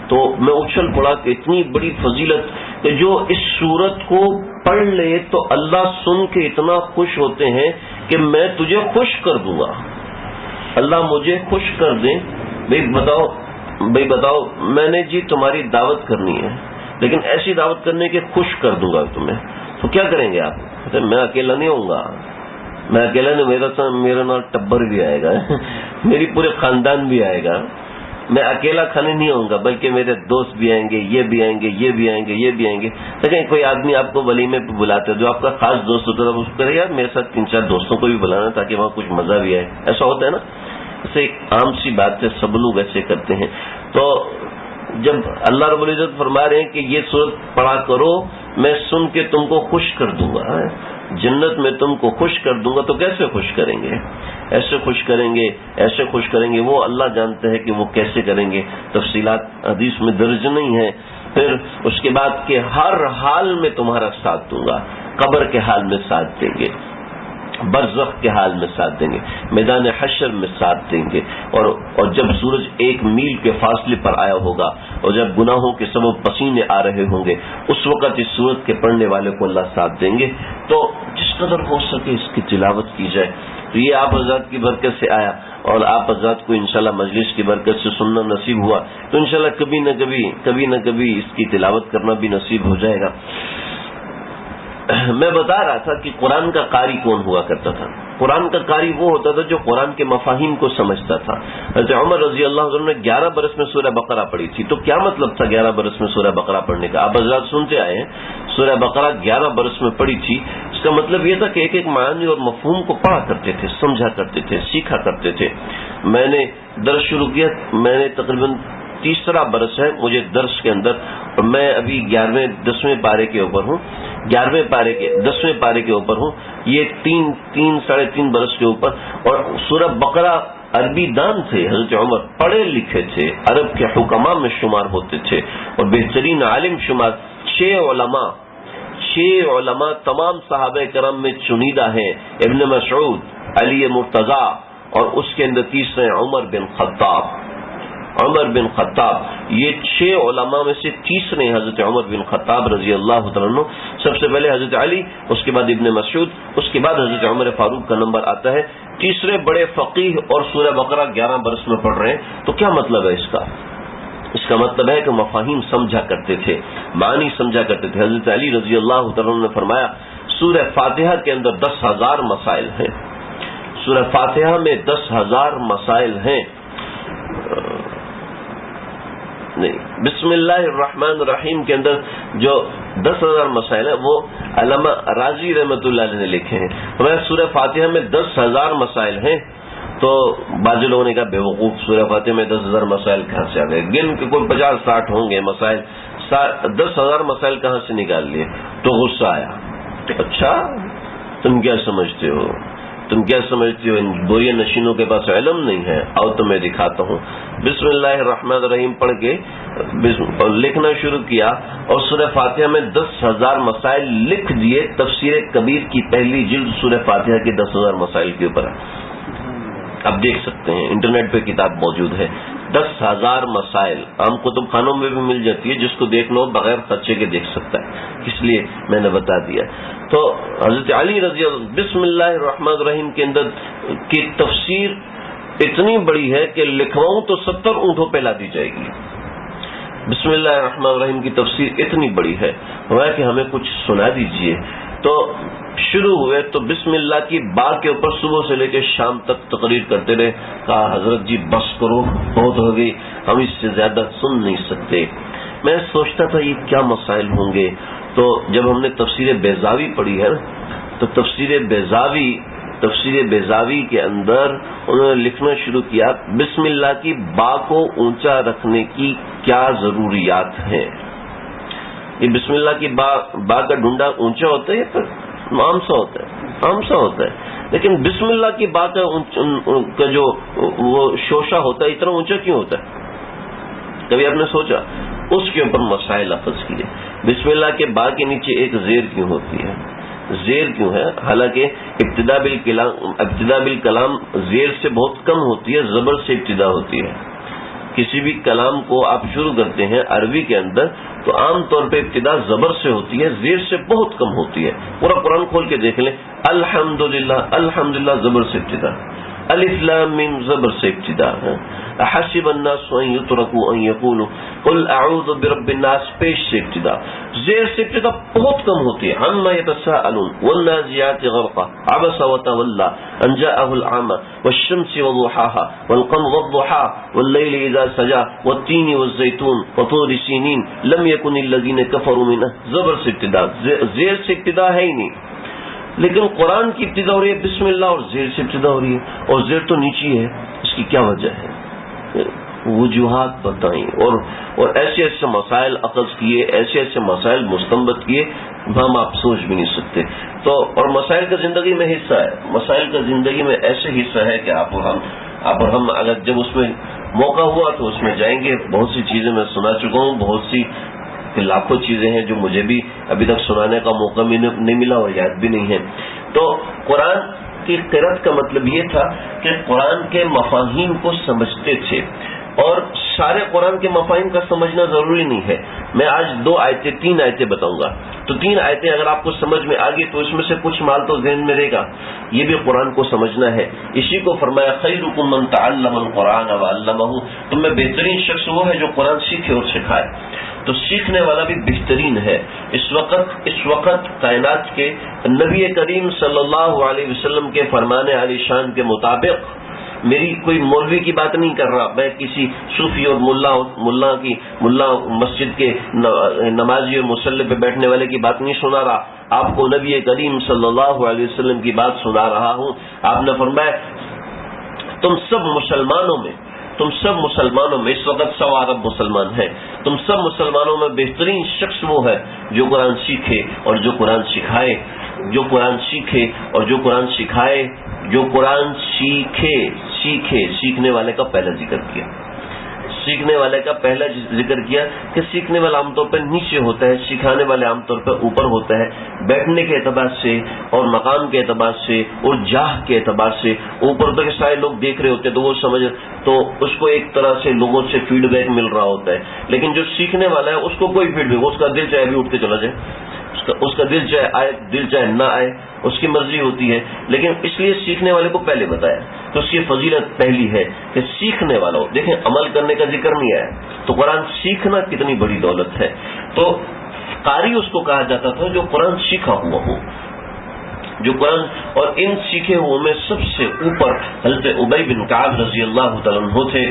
تو میں اچھل پڑا کہ اتنی بڑی فضیلت کہ جو اس صورت کو پڑھ لے تو اللہ سن کے اتنا خوش ہوتے ہیں کہ میں تجھے خوش کر دوں گا، اللہ مجھے خوش کر دیں۔ بھائی بتاؤ میں نے جی تمہاری دعوت کرنی ہے، لیکن ایسی دعوت کرنے کے خوش کر دوں گا تمہیں، تو کیا کریں گے آپ؟ میں اکیلا نہیں ہوں گا، میں اکیلا نہیں، میرا نام ٹبر بھی آئے گا، میری پورے خاندان بھی آئے گا، میں اکیلا کھانے نہیں آؤں گا، بلکہ میرے دوست بھی آئیں گے، یہ بھی آئیں گے، یہ بھی آئیں گے، یہ بھی آئیں گے۔ لیکن کوئی آدمی آپ کو ولیمے پہ بلاتا ہے، جو آپ کا خاص دوست ہوتا ہے، اس کو کہے یار میرے ساتھ 3-4 دوستوں کو بھی بلانا تاکہ وہاں کچھ مزہ بھی آئے، ایسا ہوتا ہے نا؟ اسے ایک عام سی بات ہے، سب لوگ ایسے کرتے ہیں۔ تو جب اللہ رب العزت فرما رہے ہیں کہ یہ سورت پڑھا کرو، میں سن کے تم کو خوش کر دوں گا، جنت میں تم کو خوش کر دوں گا، تو کیسے خوش کریں گے؟ ایسے خوش کریں گے، ایسے خوش کریں گے، وہ اللہ جانتے ہیں کہ وہ کیسے کریں گے، تفصیلات حدیث میں درج نہیں ہے۔ پھر اس کے بعد کہ ہر حال میں تمہارا ساتھ دوں گا، قبر کے حال میں ساتھ دیں گے، برزخ کے حال میں ساتھ دیں گے، میدان حشر میں ساتھ دیں گے، اور جب سورج 1 میل کے فاصلے پر آیا ہوگا اور جب گناہوں کے سبب پسینے آ رہے ہوں گے، اس وقت اس سورت کے پڑھنے والے کو اللہ ساتھ دیں گے۔ تو جس قدر ہو سکے اس کی تلاوت کی جائے۔ تو یہ آپ حضرات کی برکت سے آیا، اور آپ حضرات کو انشاءاللہ مجلس کی برکت سے سننا نصیب ہوا، تو انشاءاللہ کبھی نہ کبھی اس کی تلاوت کرنا بھی نصیب ہو جائے گا۔ میں بتا رہا تھا کہ قرآن کا قاری کون ہوا کرتا تھا۔ قرآن کا قاری وہ ہوتا تھا جو قرآن کے مفاہیم کو سمجھتا تھا۔ حضرت عمر رضی اللہ عنہ نے 11 برس میں سورہ بقرہ پڑھی تھی۔ تو کیا مطلب تھا 11 برس میں سورہ بقرہ پڑھنے کا؟ آپ حضرات سنتے آئے ہیں، سورہ بقرہ 11 برس میں پڑھی تھی۔ اس کا مطلب یہ تھا کہ ایک معنی اور مفہوم کو پڑھا کرتے تھے، سمجھا کرتے تھے، سیکھا کرتے تھے۔ میں نے درس شروع کیا، میں نے تقریباً 3 برس ہے مجھے درس کے اندر، اور میں ابھی 10ویں پارے کے اوپر ہوں، 10ویں پارے کے اوپر ہوں، یہ 3 3.5 برس کے اوپر۔ اور سورہ بقرہ عربی دان تھے حضرت عمر، پڑھے لکھے تھے، عرب کے حکماء میں شمار ہوتے تھے اور بہترین عالم شمار۔ 6 علماء تمام صحابہ کرام میں چنیدہ ہیں، ابن مسعود، علی مرتضیٰ، اور اس کے اندر تیسرے عمر بن خطاب، یہ 6 علماء میں سے تیسرے حضرت عمر بن خطاب رضی اللہ تعالیٰ عنہ۔ سب سے پہلے حضرت علی، اس کے بعد ابن مسعود، اس کے بعد حضرت عمر فاروق کا نمبر آتا ہے۔ تیسرے بڑے فقیہ اور سورہ بقرہ 11 برس میں پڑھ رہے ہیں۔ تو کیا مطلب ہے اس کا؟ اس کا مطلب ہے کہ مفاہیم سمجھا کرتے تھے، معنی سمجھا کرتے تھے۔ حضرت علی رضی اللہ تعالیٰ عنہ نے فرمایا سورہ فاتحہ کے اندر 10,000 مسائل ہیں، سورہ فاتحہ میں 10,000 مسائل ہیں۔ نہیں، بسم اللہ الرحمن الرحیم کے اندر جو 10,000 مسائل ہیں وہ علامہ راضی رحمۃ اللہ علیہ نے لکھے ہیں۔ ہمارے سورہ فاتحہ میں 10,000 مسائل ہیں۔ تو بعض لوگوں نے کہا بے وقوف، سورہ فاتحہ میں 10,000 مسائل کہاں سے آ گئے؟ گن کے کوئی 50-60 ہوں گے مسائل، 10,000 مسائل کہاں سے نکال لیے؟ تو غصہ آیا، اچھا تم کیا سمجھتے ہو؟ ان بوریہ نشینوں کے پاس علم نہیں ہے؟ آؤ تو میں دکھاتا ہوں۔ بسم اللہ الرحمن الرحیم پڑھ کے لکھنا شروع کیا، اور سورہ فاتحہ میں 10,000 مسائل لکھ دیے۔ تفسیر کبیر کی پہلی جلد سورہ فاتحہ کے 10,000 مسائل کے اوپر آپ دیکھ سکتے ہیں، انٹرنیٹ پہ کتاب موجود ہے۔ 10,000 مسائل عام کتب خانوں میں بھی مل جاتی ہے، جس کو دیکھنا ہو بغیر خرچے کے دیکھ سکتا ہے، اس لیے میں نے بتا دیا۔ تو حضرت علی رضی اللہ بسم اللہ الرحمن الرحیم کے اندر کی تفسیر اتنی بڑی ہے کہ لکھواؤں تو 70 اونٹوں پہ لا دی جائے گی۔ بسم اللہ الرحمن الرحیم کی تفسیر اتنی بڑی ہے کہ ہمیں کچھ سنا دیجئے۔ تو شروع ہوئے تو بسم اللہ کی با کے اوپر صبح سے لے کے شام تک تقریر کرتے رہے۔ کہا حضرت جی بس کرو، بہت ہو گئی، ہم اس سے زیادہ سن نہیں سکتے۔ میں سوچتا تھا یہ کیا مسائل ہوں گے۔ تو جب ہم نے تفسیر بیضاوی پڑھی ہے نا، تو تفسیر بیضاوی کے اندر انہوں نے لکھنا شروع کیا بسم اللہ کی با کو اونچا رکھنے کی کیا ضروریات ہیں۔ یہ بسم اللہ کی با کا ڈھونڈا اونچا ہوتا ہے یا پھر عام سا ہوتا ہے؟ عام سا ہوتا ہے. لیکن بسم اللہ کی با کا جو وہ شوشہ ہوتا ہے اتنا اونچا کیوں ہوتا ہے؟ کبھی آپ نے سوچا؟ اس کے اوپر مسائل لفظ کیے. بسم اللہ کے با کے نیچے ایک زیر کیوں ہوتی ہے؟ زیر کیوں ہے؟ حالانکہ ابتدا بالکلام زیر سے بہت کم ہوتی ہے، زبر سے ابتدا ہوتی ہے. کسی بھی کلام کو آپ شروع کرتے ہیں عربی کے اندر تو عام طور پہ ابتدا زبر سے ہوتی ہے، زیر سے بہت کم ہوتی ہے. پورا قرآن کھول کے دیکھ لیں، الحمدللہ، الحمدللہ زبر سے ابتدا، الف لام میم زبر سے ابتدا ہے. احسب الناس ان یترکوا ان یقولوا قل اعوذ برب الناس پیش سے ابتدا. زیر سے ابتدا بہت کم ہوتی ہے. عما یتساءلون والنازعات غرقا عبس وتولى ان جاءه الاعمى والشمس وضحاها والقمر والضحى والليل اذا سجى والتين والزيتون وطور سينين لم يكن الذين كفروا منه. زبر سے ابتدا، زیر سے ابتدا ہے ہی نہیں. لیکن قرآن کی ابتدا ہو رہی ہے بسم اللہ اور زیر سے ابتدا ہو رہی ہے، اور زیر تو نیچی ہے. اس کی کیا وجہ ہے؟ وجوہات بتائیں اور ایسے ایسے مسائل اخذ کیے، ایسے ایسے مسائل مستنبط کیے ہم آپ سوچ بھی نہیں سکتے. تو اور مسائل کا زندگی میں حصہ ہے، مسائل کا زندگی میں ایسے حصہ ہے کہ آپ اور ہم اگر جب اس میں موقع ہوا تو اس میں جائیں گے. بہت سی چیزیں میں سنا چکا ہوں، بہت سی لاکھوں چیزیں ہیں جو مجھے بھی ابھی تک سنانے کا موقع نہیں ملا اور یاد بھی نہیں ہے. تو قرآن کی قرأت کا مطلب یہ تھا کہ قرآن کے مفاہیم کو سمجھتے تھے، اور سارے قرآن کے مفاہیم کا سمجھنا ضروری نہیں ہے. میں آج تین آیتیں بتاؤں گا، تو تین آیتیں اگر آپ کو سمجھ میں آ گئی تو اس میں سے کچھ مال تو ذہن میں رہے گا. یہ بھی قرآن کو سمجھنا ہے. اسی کو فرمایا خیرکم من تعلم القرآن وعلمہ، تم میں بہترین شخص وہ ہے جو قرآن سیکھے اور سکھائے. تو سیکھنے والا بھی بہترین ہے. اس وقت کائنات کے نبی کریم صلی اللہ علیہ وسلم کے فرمان علی شان کے مطابق، میری کوئی مولوی کی بات نہیں کر رہا، میں کسی صوفی اور ملا مسجد کے نمازی اور مصلی پہ بیٹھنے والے کی بات نہیں سنا رہا، آپ کو نبی کریم صلی اللہ علیہ وسلم کی بات سنا رہا ہوں. آپ نے فرمایا تم سب مسلمانوں میں اس وقت 100 ارب مسلمان ہیں، تم سب مسلمانوں میں بہترین شخص وہ ہے جو قرآن سیکھے اور جو قرآن سکھائے. جو قرآن سیکھے اور جو قرآن سکھائے. جو قرآن سیکھنے والے کا پہلا ذکر کیا. سیکھنے والے کا پہلا ذکر کیا کہ سیکھنے والا عام طور پر نیچے ہوتا ہے، سکھانے والے عام طور پر اوپر ہوتا ہے. بیٹھنے کے اعتبار سے اور مقام کے اعتبار سے اور جاہ کے اعتبار سے اوپر تک سارے لوگ دیکھ رہے ہوتے ہیں تو وہ سمجھ، تو اس کو ایک طرح سے لوگوں سے فیڈ بیک مل رہا ہوتا ہے. لیکن جو سیکھنے والا ہے اس کو کوئی فیڈ بیک، اس کا دل چاہے بھی اٹھ کے چلا جائے، اس کا دل چاہے آئے دل چاہے نہ آئے، اس کی مرضی ہوتی ہے. لیکن اس لیے سیکھنے والے کو پہلے بتایا تو اس کی فضیلت پہلی ہے کہ سیکھنے والا ہو. دیکھیں عمل کرنے کا ذکر نہیں آیا، تو قرآن سیکھنا کتنی بڑی دولت ہے. تو قاری اس کو کہا جاتا تھا جو قرآن سیکھا ہوا ہو، جو قرآن، اور ان سیکھے ہوئے میں سب سے اوپر حضرت ابی بن کعب رضی اللہ تعالیٰ عنہ تھے.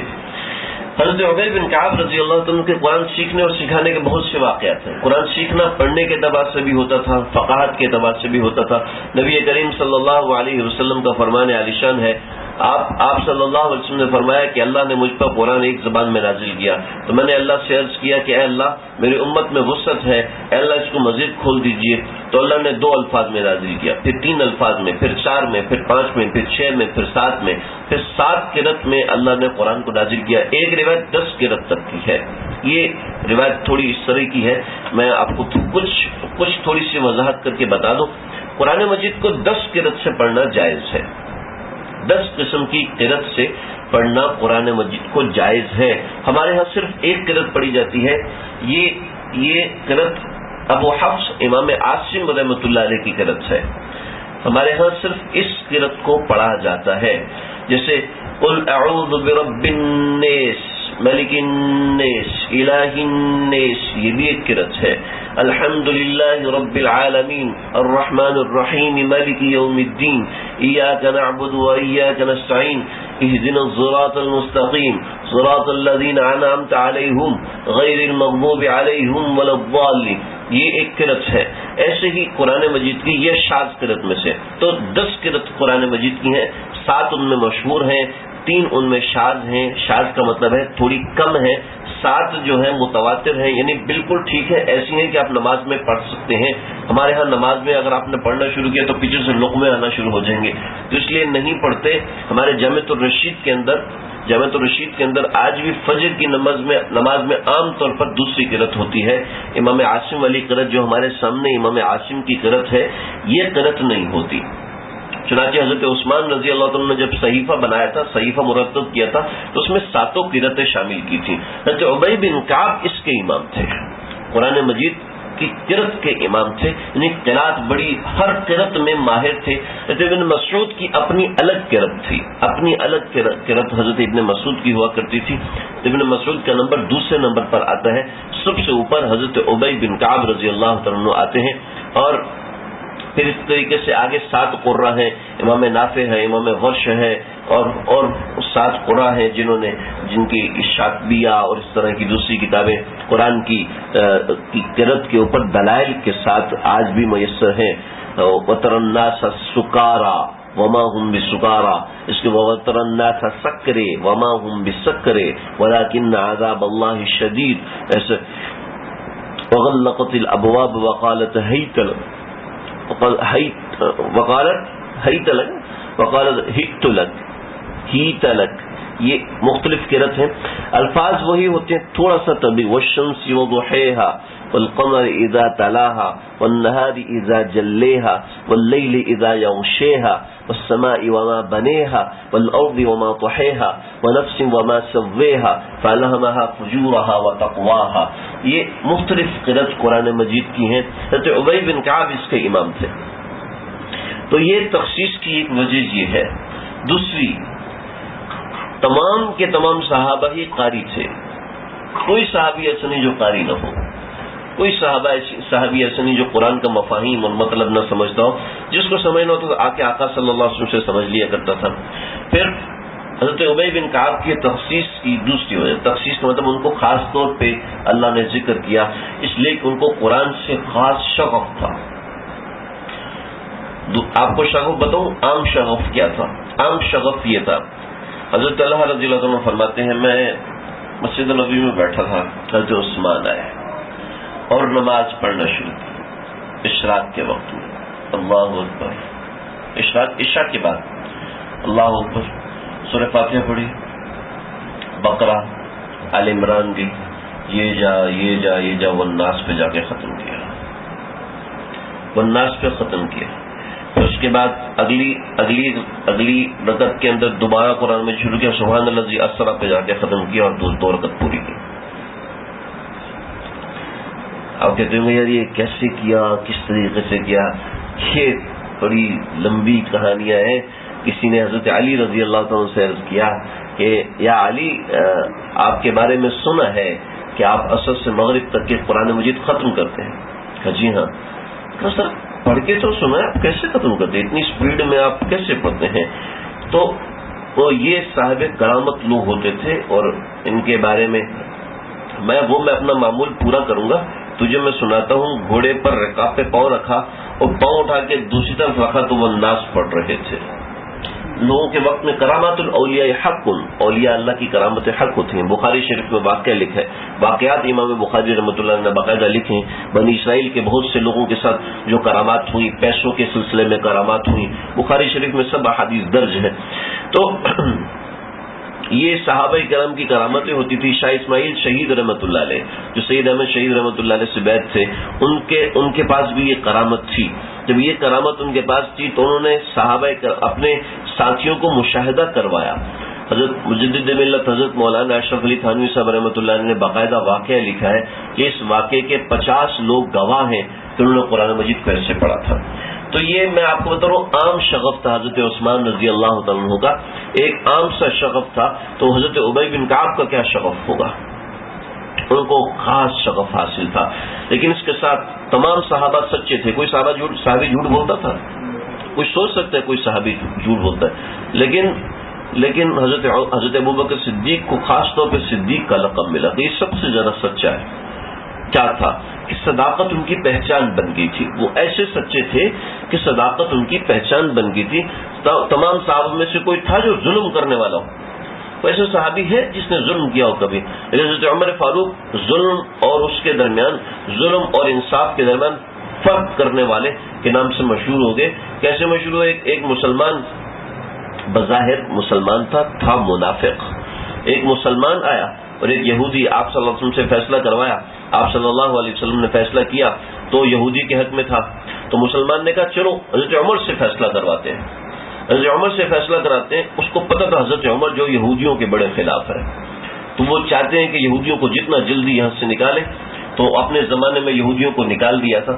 حضرت ابی بن کعب رضی اللہ تعالیٰ کے قرآن سیکھنے اور سکھانے کے بہت سے واقعات ہیں. قرآن سیکھنا پڑھنے کے اعتبار سے بھی ہوتا تھا، فقاہت کے اعتبار سے بھی ہوتا تھا. نبی کریم صلی اللہ علیہ وسلم کا فرمان عالی شان ہے، آپ صلی اللہ علیہ وسلم نے فرمایا کہ اللہ نے مجھ پر قرآن ایک زبان میں نازل کیا تو میں نے اللہ سے عرض کیا کہ اے اللہ میری امت میں وسعت ہے، اے اللہ اس کو مزید کھول دیجئے. تو اللہ نے 2 الفاظ میں نازل کیا، پھر 3 الفاظ میں، پھر 4 میں، پھر 5 میں، پھر 6 میں، پھر 7 میں، پھر 7 قرأت میں اللہ نے قرآن کو نازل کیا. ایک روایت 10 قرأت تک کی ہے. یہ روایت تھوڑی اس طرح کی ہے، میں آپ کو کچھ تھوڑی سی وضاحت کر کے بتا دوں. قرآن مجید کو 10 قرأت سے پڑھنا جائز ہے. 10 قسم کی قرأت سے پڑھنا قرآن مجید کو جائز ہے. ہمارے ہاں صرف ایک قرأت پڑھی جاتی ہے. یہ قرأت ابو حفص امام عاصم رحمۃ اللہ علیہ کی قرأت ہے. ہمارے ہاں صرف اس قرأت کو پڑھا جاتا ہے. جیسے قل اعوذ برب الناس ملک الناس الہ الناس، یہ بھی ایک قرأت ہے. الحمدللہ رب العالمین الرحمن الرحیم مالک یوم الدین ایاک نعبد و ایاک نستعین اہدنا الصراط المستقیم صراط الذین انعمت علیہم غیر المغضوب علیہم ولا الضالین. یہ ایک قرأت ہے. ایسے ہی قرآن مجید کی یہ شاذ قرأت میں سے تو 10 قرأت قرآن مجید کی ہیں. 7 ان میں مشہور ہیں، 3 ان میں شاذ ہیں. شاذ کا مطلب ہے تھوڑی کم ہے، 7 جو ہیں متواتر ہیں، یعنی بالکل ٹھیک ہے، ایسی ہیں کہ آپ نماز میں پڑھ سکتے ہیں. ہمارے ہاں نماز میں اگر آپ نے پڑھنا شروع کیا تو پیچھے سے لقمے آنا شروع ہو جائیں گے، تو اس لیے نہیں پڑھتے. ہمارے جامعۃ الرشید کے اندر آج بھی فجر کی نماز میں عام طور پر دوسری قرأت ہوتی ہے. امام عاصم والی قرأت جو ہمارے سامنے امام عاصم کی قرأت ہے، یہ قرأت نہیں ہوتی. چنانچہ حضرت عثمان رضی اللہ عنہ نے جب صحیفہ بنایا تھا، صحیفہ مرتب کیا تھا، تو اس میں 7 قرأتیں شامل کی تھیں. حضرت ابی بن کعب اس کے امام تھے، قرآن مجید کی قرأت کے امام تھے، یعنی قرأت بڑی، ہر قرأت میں ماہر تھے. حضرت ابن مسعود کی اپنی الگ قرأت تھی، اپنی الگ قرأت حضرت ابن مسعود کی ہوا کرتی تھی. ابن مسعود کا نمبر دوسرے نمبر پر آتا ہے، سب سے اوپر حضرت ابی بن کعب رضی اللہ عنہ آتے ہیں. اور پھر اس طریقے سے آگے 7 قراء ہیں، امام نافع ہے، امام ورش ہے، اور 7 قراء ہیں جن کی شاطبیہ اور اس طرح کی دوسری کتابیں قرآن کی قرأت کے اوپر دلائل کے ساتھ آج بھی میسر ہیں. وَتَرَى النَّاسَ سُكَارَىٰ وَمَا هُمْ بِسُكَارَىٰ، اس کے وَتَرَى النَّاسَ سَكْرَىٰ وَمَا هُمْ بِسَكْرَىٰ وَلَٰكِنَّ عَذَابَ اللَّهِ شَدِيدٌ. ایسے وَغَلَّقَتِ الْأَبْوَابُ وَقَالَتْ هَيْتَ لَكَ ہیت لک. یہ مختلف قرأت ہیں، الفاظ وہی ہوتے ہیں، تھوڑا سا تبدیل. والشمس وضحیها والقمر اذا تلاها والنهار اذا جلیها واللیل اذا یغشیها والسماء وما بنیها والارض وما طحیها ونفس وما سویها فالهمها فجورها وتقواها. یہ مختلف قرأت قرآن مجید کی ہیں. حضرت ابی بن کعب اس کے امام تھے. تو یہ تخصیص کی ایک وجہ یہ ہے. دوسری، تمام کے تمام صحابہ ہی قاری تھے، کوئی صحابی ایسا نہیں جو قاری نہ ہو، کوئی صحابی ایسا نہیں جو قرآن کا مفاہیم اور مطلب نہ سمجھتا ہو. جس کو سمجھنا ہو تو آ کے آقا صلی اللہ علیہ وسلم سے سمجھ لیا کرتا تھا. پھر حضرت ابی بن کعب کی تخصیص کی دوسری وجہ، تخصیص کا مطلب ان کو خاص طور پہ اللہ نے ذکر کیا اس لیے کہ ان کو قرآن سے خاص شغف تھا. آپ کو شغف بتاؤں، عام شغف کیا تھا؟ عام شغف یہ تھا، حضرت اللہ رضی اللہ عنہ فرماتے ہیں میں مسجد نبوی میں بیٹھا تھا، حضرت عثمان آئے اور نماز پڑھنا شروع کی اشراق کے وقت میں. اللہ اکبر، عشاء کے بعد اللہ اکبر، سورہ فاتحہ پڑھی، بقرہ، آل عمران کی، یہ جا والناس پہ جا کے ختم کیا، والناس پہ ختم کیا. پھر اس کے بعد اگلی رکعت کے اندر دوبارہ قرآن میں شروع کیا، سبحان الذی اسری پہ جا کے ختم کیا اور 2 رکعت پوری کی. آپ کہتے ہیں یار یہ کیسے کیا، کس طریقے سے کیا؟ یہ بڑی لمبی کہانیاں ہیں. کسی نے حضرت علی رضی اللہ عنہ سے عرض کیا کہ یا علی، آپ کے بارے میں سنا ہے کہ آپ عصر سے مغرب تک کے قرآن مجید ختم کرتے ہیں. کہا جی ہاں. کہا سر پڑھ کے تو سنا ہے، آپ کیسے ختم کرتے ہیں، اتنی اسپیڈ میں آپ کیسے پڑھتے ہیں؟ تو وہ یہ صاحب کرامت لوگ ہوتے تھے، اور ان کے بارے میں میں اپنا معمول پورا کروں گا. تجھے میں سناتا ہوں. گھوڑے پر رکاب پہ پاؤں رکھا اور پاؤں اٹھا کے دوسری طرف رکھا تو وہ ناس پڑھ رہے تھے. لوگوں کے وقت میں کرامات الاولیاء حق، اولیاء اللہ کی کرامت حق ہوتی ہیں. بخاری شریف میں واقعہ لکھا ہے، واقعات امام بخاری رحمۃ اللہ نے باقاعدہ لکھے ہیں. بنی اسرائیل کے بہت سے لوگوں کے ساتھ جو کرامات ہوئی، پیسوں کے سلسلے میں کرامات ہوئی، بخاری شریف میں سب احادیث درج ہیں. تو یہ صحابہ کرام کی کرامتیں ہوتی تھی. شاہ اسماعیل شہید رحمۃ اللہ علیہ، جو سید احمد شہید رحمۃ اللہ علیہ سے بیعت تھے، ان کے پاس بھی یہ کرامت تھی. جب یہ کرامت ان کے پاس تھی تو انہوں نے صحابہ اپنے ساتھیوں کو مشاہدہ کروایا. حضرت مجدد ملت حضرت مولانا اشرف علی تھانوی صاحب رحمۃ اللہ علیہ نے باقاعدہ واقعہ لکھا ہے کہ اس واقعے کے 50 لوگ گواہ ہیں کہ انہوں نے قرآن مجید کیسے پڑھا تھا. تو یہ میں آپ کو بتا رہا ہوں عام شغف تھا حضرت عثمان رضی اللہ عنہ کا، ایک عام سا شغف تھا. تو حضرت ابی بن کعب کا کیا شغف ہوگا؟ ان کو خاص شغف حاصل تھا. لیکن اس کے ساتھ تمام صحابہ سچے تھے. کوئی صحابی جھوٹ بولتا تھا؟ کوئی سوچ سکتا ہے کوئی صحابی جھوٹ بولتا ہے؟ لیکن حضرت ابوبکر صدیق کو خاص طور پہ صدیق کا لقب ملا. یہ سب سے زیادہ سچا ہے. کیا تھا کہ صداقت ان کی پہچان بن گئی تھی. وہ ایسے سچے تھے کہ صداقت ان کی پہچان بن گئی تھی. تمام صحابہ میں سے کوئی تھا جو ظلم کرنے والا ہو؟ ویسے صحابی ہے جس نے ظلم کیا ہو کبھی، لیکن حضرت عمر فاروق ظلم اور اس کے درمیان، ظلم اور انصاف کے درمیان فرق کرنے والے کے نام سے مشہور ہو گئے۔ کیسے مشہور ہوئے؟ ایک مسلمان بظاہر مسلمان تھا منافق، ایک مسلمان آیا اور ایک یہودی آپ صلی اللہ علیہ وسلم سے فیصلہ کروایا، آپ صلی اللہ علیہ وسلم نے فیصلہ کیا تو یہودی کے حق میں تھا، تو مسلمان نے کہا چلو حضرت عمر سے فیصلہ کرواتے ہیں، حضرت عمر سے فیصلہ کراتے ہیں۔ اس کو پتہ تھا حضرت عمر جو یہودیوں کے بڑے خلاف ہے، تو وہ چاہتے ہیں کہ یہودیوں کو جتنا جلدی یہاں سے نکالے، تو اپنے زمانے میں یہودیوں کو نکال دیا تھا،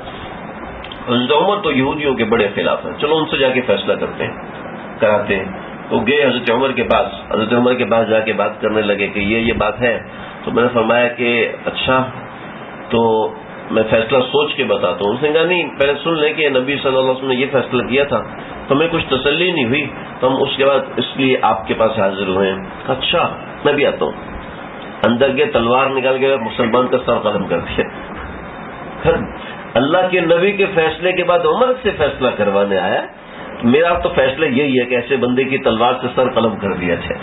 حضرت عمر تو یہودیوں کے بڑے خلاف ہیں، چلو ان سے جا کے فیصلہ کراتے ہیں۔ تو گئے حضرت عمر کے پاس، حضرت عمر کے پاس جا کے بات کرنے لگے کہ یہ بات ہے، تو میں نے فرمایا کہ اچھا تو میں فیصلہ سوچ کے بتاتا ہوں۔ اس نے کہا نہیں، پہلے سن لیں کہ نبی صلی اللہ علیہ وسلم نے یہ فیصلہ کیا تھا، تو ہمیں کچھ تسلی نہیں ہوئی، تو ہم اس کے بعد اس لیے آپ کے پاس حاضر ہوئے ہیں۔ اچھا میں بھی آتا ہوں۔ اندر کے تلوار نکال کے مسلمان کا سر قلم کر دیا۔ پھر اللہ کے نبی کے فیصلے کے بعد عمر سے فیصلہ کروانے آیا، میرا تو فیصلہ یہی ہے کہ ایسے بندے کی تلوار سے سر قلم کر دیا جائے۔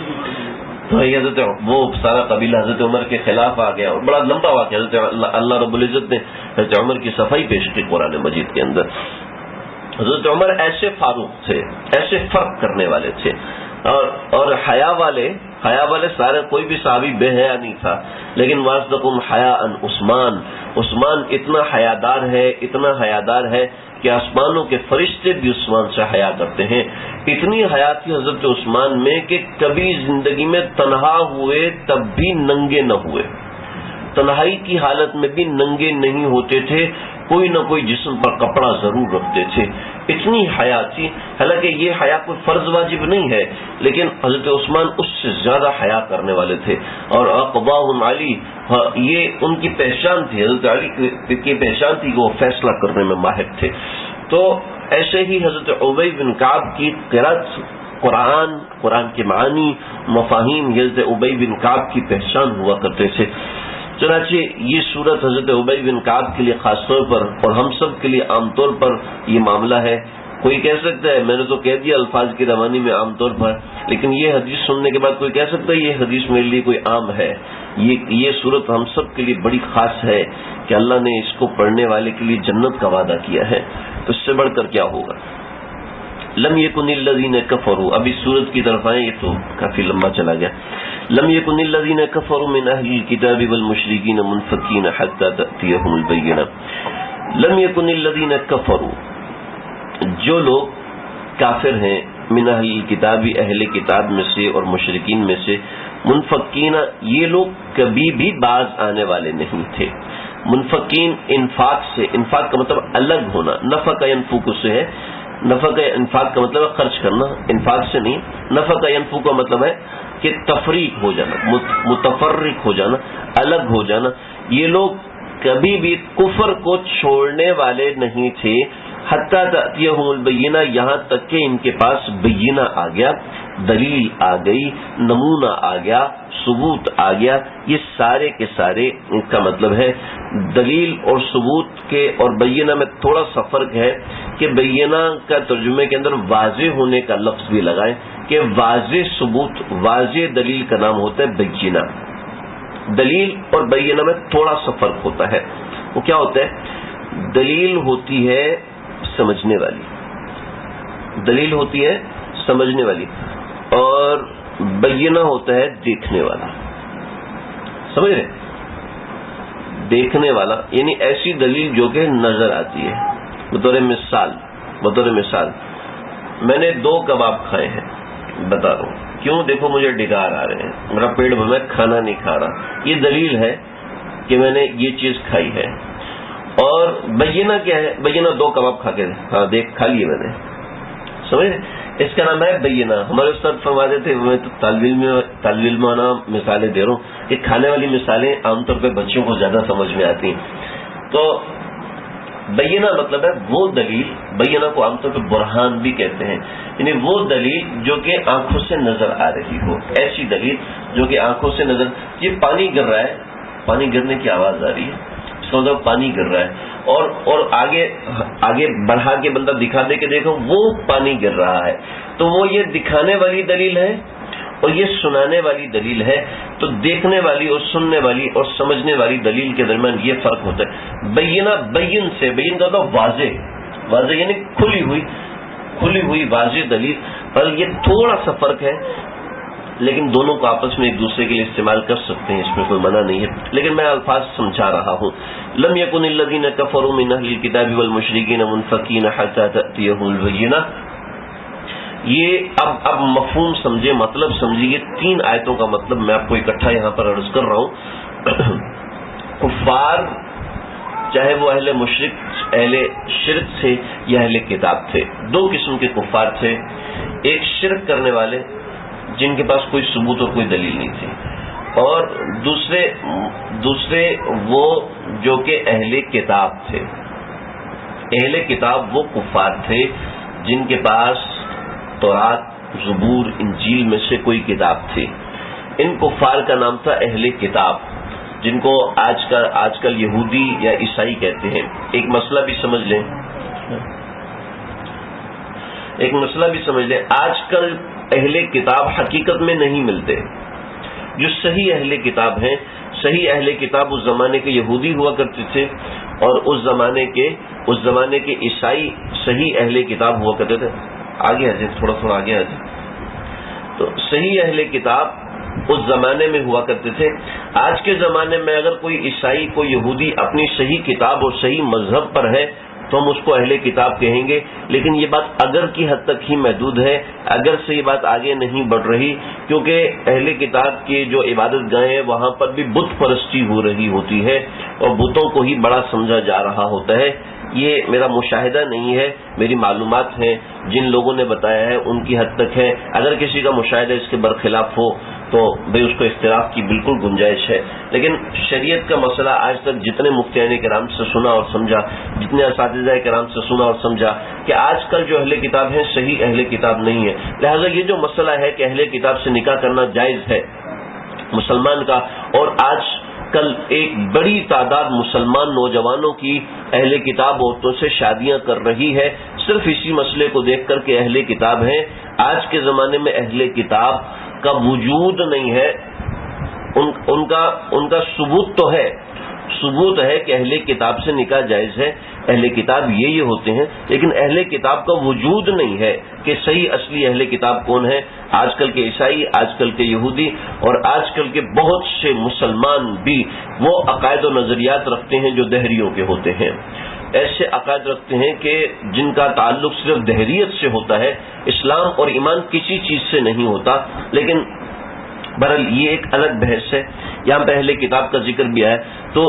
تو حضرت وہ سارا قبیلہ حضرت عمر کے خلاف آ گیا، اور بڑا لمبا واقعہ، حضرت اللہ رب العزت نے حضرت عمر کی صفائی پیش کی قرآن مجید کے اندر۔ حضرت عمر ایسے فاروق تھے، ایسے فرق کرنے والے تھے، اور حیا والے سارے، کوئی بھی صحابی بے حیا نہیں تھا، لیکن واصدقہم حیاء عثمان اتنا حیادار ہے کہ آسمانوں کے فرشتے بھی عثمان سے حیا کرتے ہیں۔ اتنی حیا تھی حضرت عثمان میں کہ کبھی زندگی میں تنہا ہوئے تب بھی ننگے نہ ہوئے، تنہائی کی حالت میں بھی ننگے نہیں ہوتے تھے، کوئی نہ کوئی جسم پر کپڑا ضرور رکھتے تھے، اتنی حیا تھی۔ حالانکہ یہ حیا کوئی فرض واجب نہیں ہے، لیکن حضرت عثمان اس سے زیادہ حیا کرنے والے تھے۔ اور اقباہم علی، یہ ان کی پہچان تھی، حضرت علی کی پہچان تھی کہ وہ فیصلہ کرنے میں ماہر تھے۔ تو ایسے ہی حضرت ابی بن کعب کی قرأت قرآن کے معانی مفاہیم حضرت ابی بن کعب کی پہچان ہوا کرتے تھے۔ چنانچہ یہ صورت حضرت ابی بن کعب کے لیے خاص طور پر اور ہم سب کے لیے عام طور پر یہ معاملہ ہے۔ کوئی کہہ سکتا ہے، میں نے تو کہہ دیا الفاظ کی روانی میں عام طور پر، لیکن یہ حدیث سننے کے بعد کوئی کہہ سکتا ہے یہ حدیث میرے لیے کوئی عام ہے۔ یہ صورت ہم سب کے لیے بڑی خاص ہے کہ اللہ نے اس کو پڑھنے والے کے لیے جنت کا وعدہ کیا ہے، تو اس سے بڑھ کر کیا ہوگا۔ لم یکن الذین کفروا، اب اس صورت کی طرف آئیں، یہ تو کافی لمبا چلا گیا۔ لم یکن الذین کفروا من اہل الکتاب والمشرکین منفکین حتی تأتیہم البینہ۔ لم یکن الذین کفروا، جو لوگ کافر ہیں، من اہل الکتاب، اہل کتاب میں سے اور مشرکین میں سے، منفکین، یہ لوگ کبھی بھی باز آنے والے نہیں تھے۔ منفکین انفاق سے، انفاق کا مطلب الگ ہونا، نفق ینفق سے ہے، نفق انفاق کا مطلب ہے خرچ کرنا، انفاق سے نہیں۔ نفق ینفق کا مطلب ہے کہ تفریق ہو جانا، متفرق ہو جانا، الگ ہو جانا۔ یہ لوگ کبھی بھی کفر کو چھوڑنے والے نہیں تھے، حتیٰ تأتیہم البینہ، یہاں تک کہ ان کے پاس بینہ آ گیا، دلیل آ گئی، نمونہ آ گیا، ثبوت آ گیا۔ یہ سارے کے سارے اس کا مطلب ہے دلیل اور ثبوت کے اور بینہ میں تھوڑا سا فرق ہے کہ بینہ کا ترجمے کے اندر واضح ہونے کا لفظ بھی لگائیں کہ واضح ثبوت، واضح دلیل کا نام ہوتا ہے بینہ۔ دلیل اور بینہ میں تھوڑا سا فرق ہوتا ہے۔ وہ کیا ہوتا ہے؟ دلیل ہوتی ہے سمجھنے والی، دلیل ہوتی ہے سمجھنے والی، اور بینہ ہوتا ہے دیکھنے والا۔ سمجھ رہے؟ دیکھنے والا یعنی ایسی دلیل جو کہ نظر آتی ہے۔ بطور مثال میں نے 2 کباب کھائے ہیں، بتا رہا ہوں کیوں، دیکھو مجھے ڈگار آ رہے ہیں، میرا پیٹ بھر، میں کھانا نہیں کھا رہا، یہ دلیل ہے کہ میں نے یہ چیز کھائی ہے۔ اور بینہ کیا ہے؟ بینہ 2 کباب کھا کے، ہاں دیکھ کھا لیے میں نے، سمجھ؟ اس کا نام ہے بینہ۔ ہمارے استاد فرماتے تھے، میں تو طالب علمانہ مثالیں دے رہا ہوں کہ کھانے والی مثالیں عام طور پہ بچوں کو زیادہ سمجھ میں آتی ہیں۔ تو بینہ مطلب ہے وہ دلیل، بینہ کو عام طور پہ برہان بھی کہتے ہیں، یعنی وہ دلیل جو کہ آنکھوں سے نظر آ رہی ہو، ایسی دلیل جو کہ آنکھوں سے نظر، یہ پانی گر رہا ہے، پانی گرنے کی آواز آ رہی ہے، اس کا مطلب پانی گر رہا ہے، اور آگے بڑھا کے بندہ دکھا دے کہ دیکھو وہ پانی گر رہا ہے، تو وہ یہ دکھانے والی دلیل ہے اور یہ سنانے والی دلیل ہے، تو دیکھنے والی اور سننے والی اور سمجھنے والی دلیل کے درمیان یہ فرق ہوتا ہے۔ بینہ بین سے، بین کا ہوتا واضح، واضح یعنی کھلی ہوئی واضح دلیل، پر یہ تھوڑا سا فرق ہے، لیکن دونوں کو آپس میں ایک دوسرے کے لیے استعمال کر سکتے ہیں، اس میں کوئی منع نہیں ہے، لیکن میں الفاظ سمجھا رہا ہوں۔ لم یکن الذین کفروا من اہل الکتاب والمشرکین منفکین حتی تأتیہم البینہ، یہ اب مفہوم سمجھے، مطلب سمجھیے۔ 3 آیتوں کا مطلب میں آپ کو اکٹھا یہاں پر عرض کر رہا ہوں۔ کفار چاہے وہ اہل شرک تھے یا اہل کتاب تھے، 2 قسم کے کفار تھے۔ ایک شرک کرنے والے جن کے پاس کوئی ثبوت اور کوئی دلیل نہیں تھی، اور دوسرے وہ جو کہ اہل کتاب تھے۔ اہل کتاب وہ کفار تھے جن کے پاس تورات، زبور، انجیل میں سے کوئی کتاب تھی۔ ان کفار کا نام تھا اہل کتاب، جن کو آج کل یہودی یا عیسائی کہتے ہیں۔ ایک مسئلہ بھی سمجھ لیں، آج کل اہل کتاب حقیقت میں نہیں ملتے۔ جو صحیح اہل کتاب ہیں، صحیح اہل کتاب اس زمانے کے یہودی ہوا کرتے تھے، اور اس زمانے کے عیسائی صحیح اہل کتاب ہوا کرتے تھے۔ آگے آ جائیں، تھوڑا آگے آ جائیں۔ تو صحیح اہل کتاب اس زمانے میں ہوا کرتے تھے۔ آج کے زمانے میں اگر کوئی عیسائی، کوئی یہودی اپنی صحیح کتاب اور صحیح مذہب پر ہے تو ہم اس کو اہل کتاب کہیں گے، لیکن یہ بات اگر کی حد تک ہی محدود ہے، اگر سے یہ بات آگے نہیں بڑھ رہی، کیونکہ اہل کتاب کی جو عبادت گاہیں ہیں وہاں پر بھی بت پرستی ہو رہی ہوتی ہے، اور بتوں کو ہی بڑا سمجھا جا رہا ہوتا ہے۔ یہ میرا مشاہدہ نہیں ہے، میری معلومات ہیں، جن لوگوں نے بتایا ہے ان کی حد تک ہے۔ اگر کسی کا مشاہدہ اس کے برخلاف ہو تو بھئی اس کو اختلاف کی بالکل گنجائش ہے، لیکن شریعت کا مسئلہ آج تک جتنے مفتیان کرام سے سنا اور سمجھا، جتنے اساتذہ کرام سے سنا اور سمجھا، کہ آج کل جو اہل کتاب ہیں صحیح اہل کتاب نہیں ہے۔ لہذا یہ جو مسئلہ ہے کہ اہل کتاب سے نکاح کرنا جائز ہے مسلمان کا، اور آج کل ایک بڑی تعداد مسلمان نوجوانوں کی اہل کتاب عورتوں سے شادیاں کر رہی ہے، صرف اسی مسئلے کو دیکھ کر کہ اہل کتاب ہیں۔ آج کے زمانے میں اہل کتاب کا وجود نہیں ہے، ان کا ثبوت ہے کہ اہل کتاب سے نکاح جائز ہے، اہل کتاب یہ ہوتے ہیں، لیکن اہل کتاب کا وجود نہیں ہے کہ صحیح اصلی اہل کتاب کون ہے۔ آج کل کے عیسائی، آج کل کے یہودی اور آج کل کے بہت سے مسلمان بھی وہ عقائد و نظریات رکھتے ہیں جو دہریوں کے ہوتے ہیں، ایسے عقائد رکھتے ہیں کہ جن کا تعلق صرف دہریت سے ہوتا ہے، اسلام اور ایمان کسی چیز سے نہیں ہوتا۔ لیکن بہرحال یہ ایک الگ بحث ہے۔ یہاں پہ اہل کتاب کا ذکر بھی آیا، تو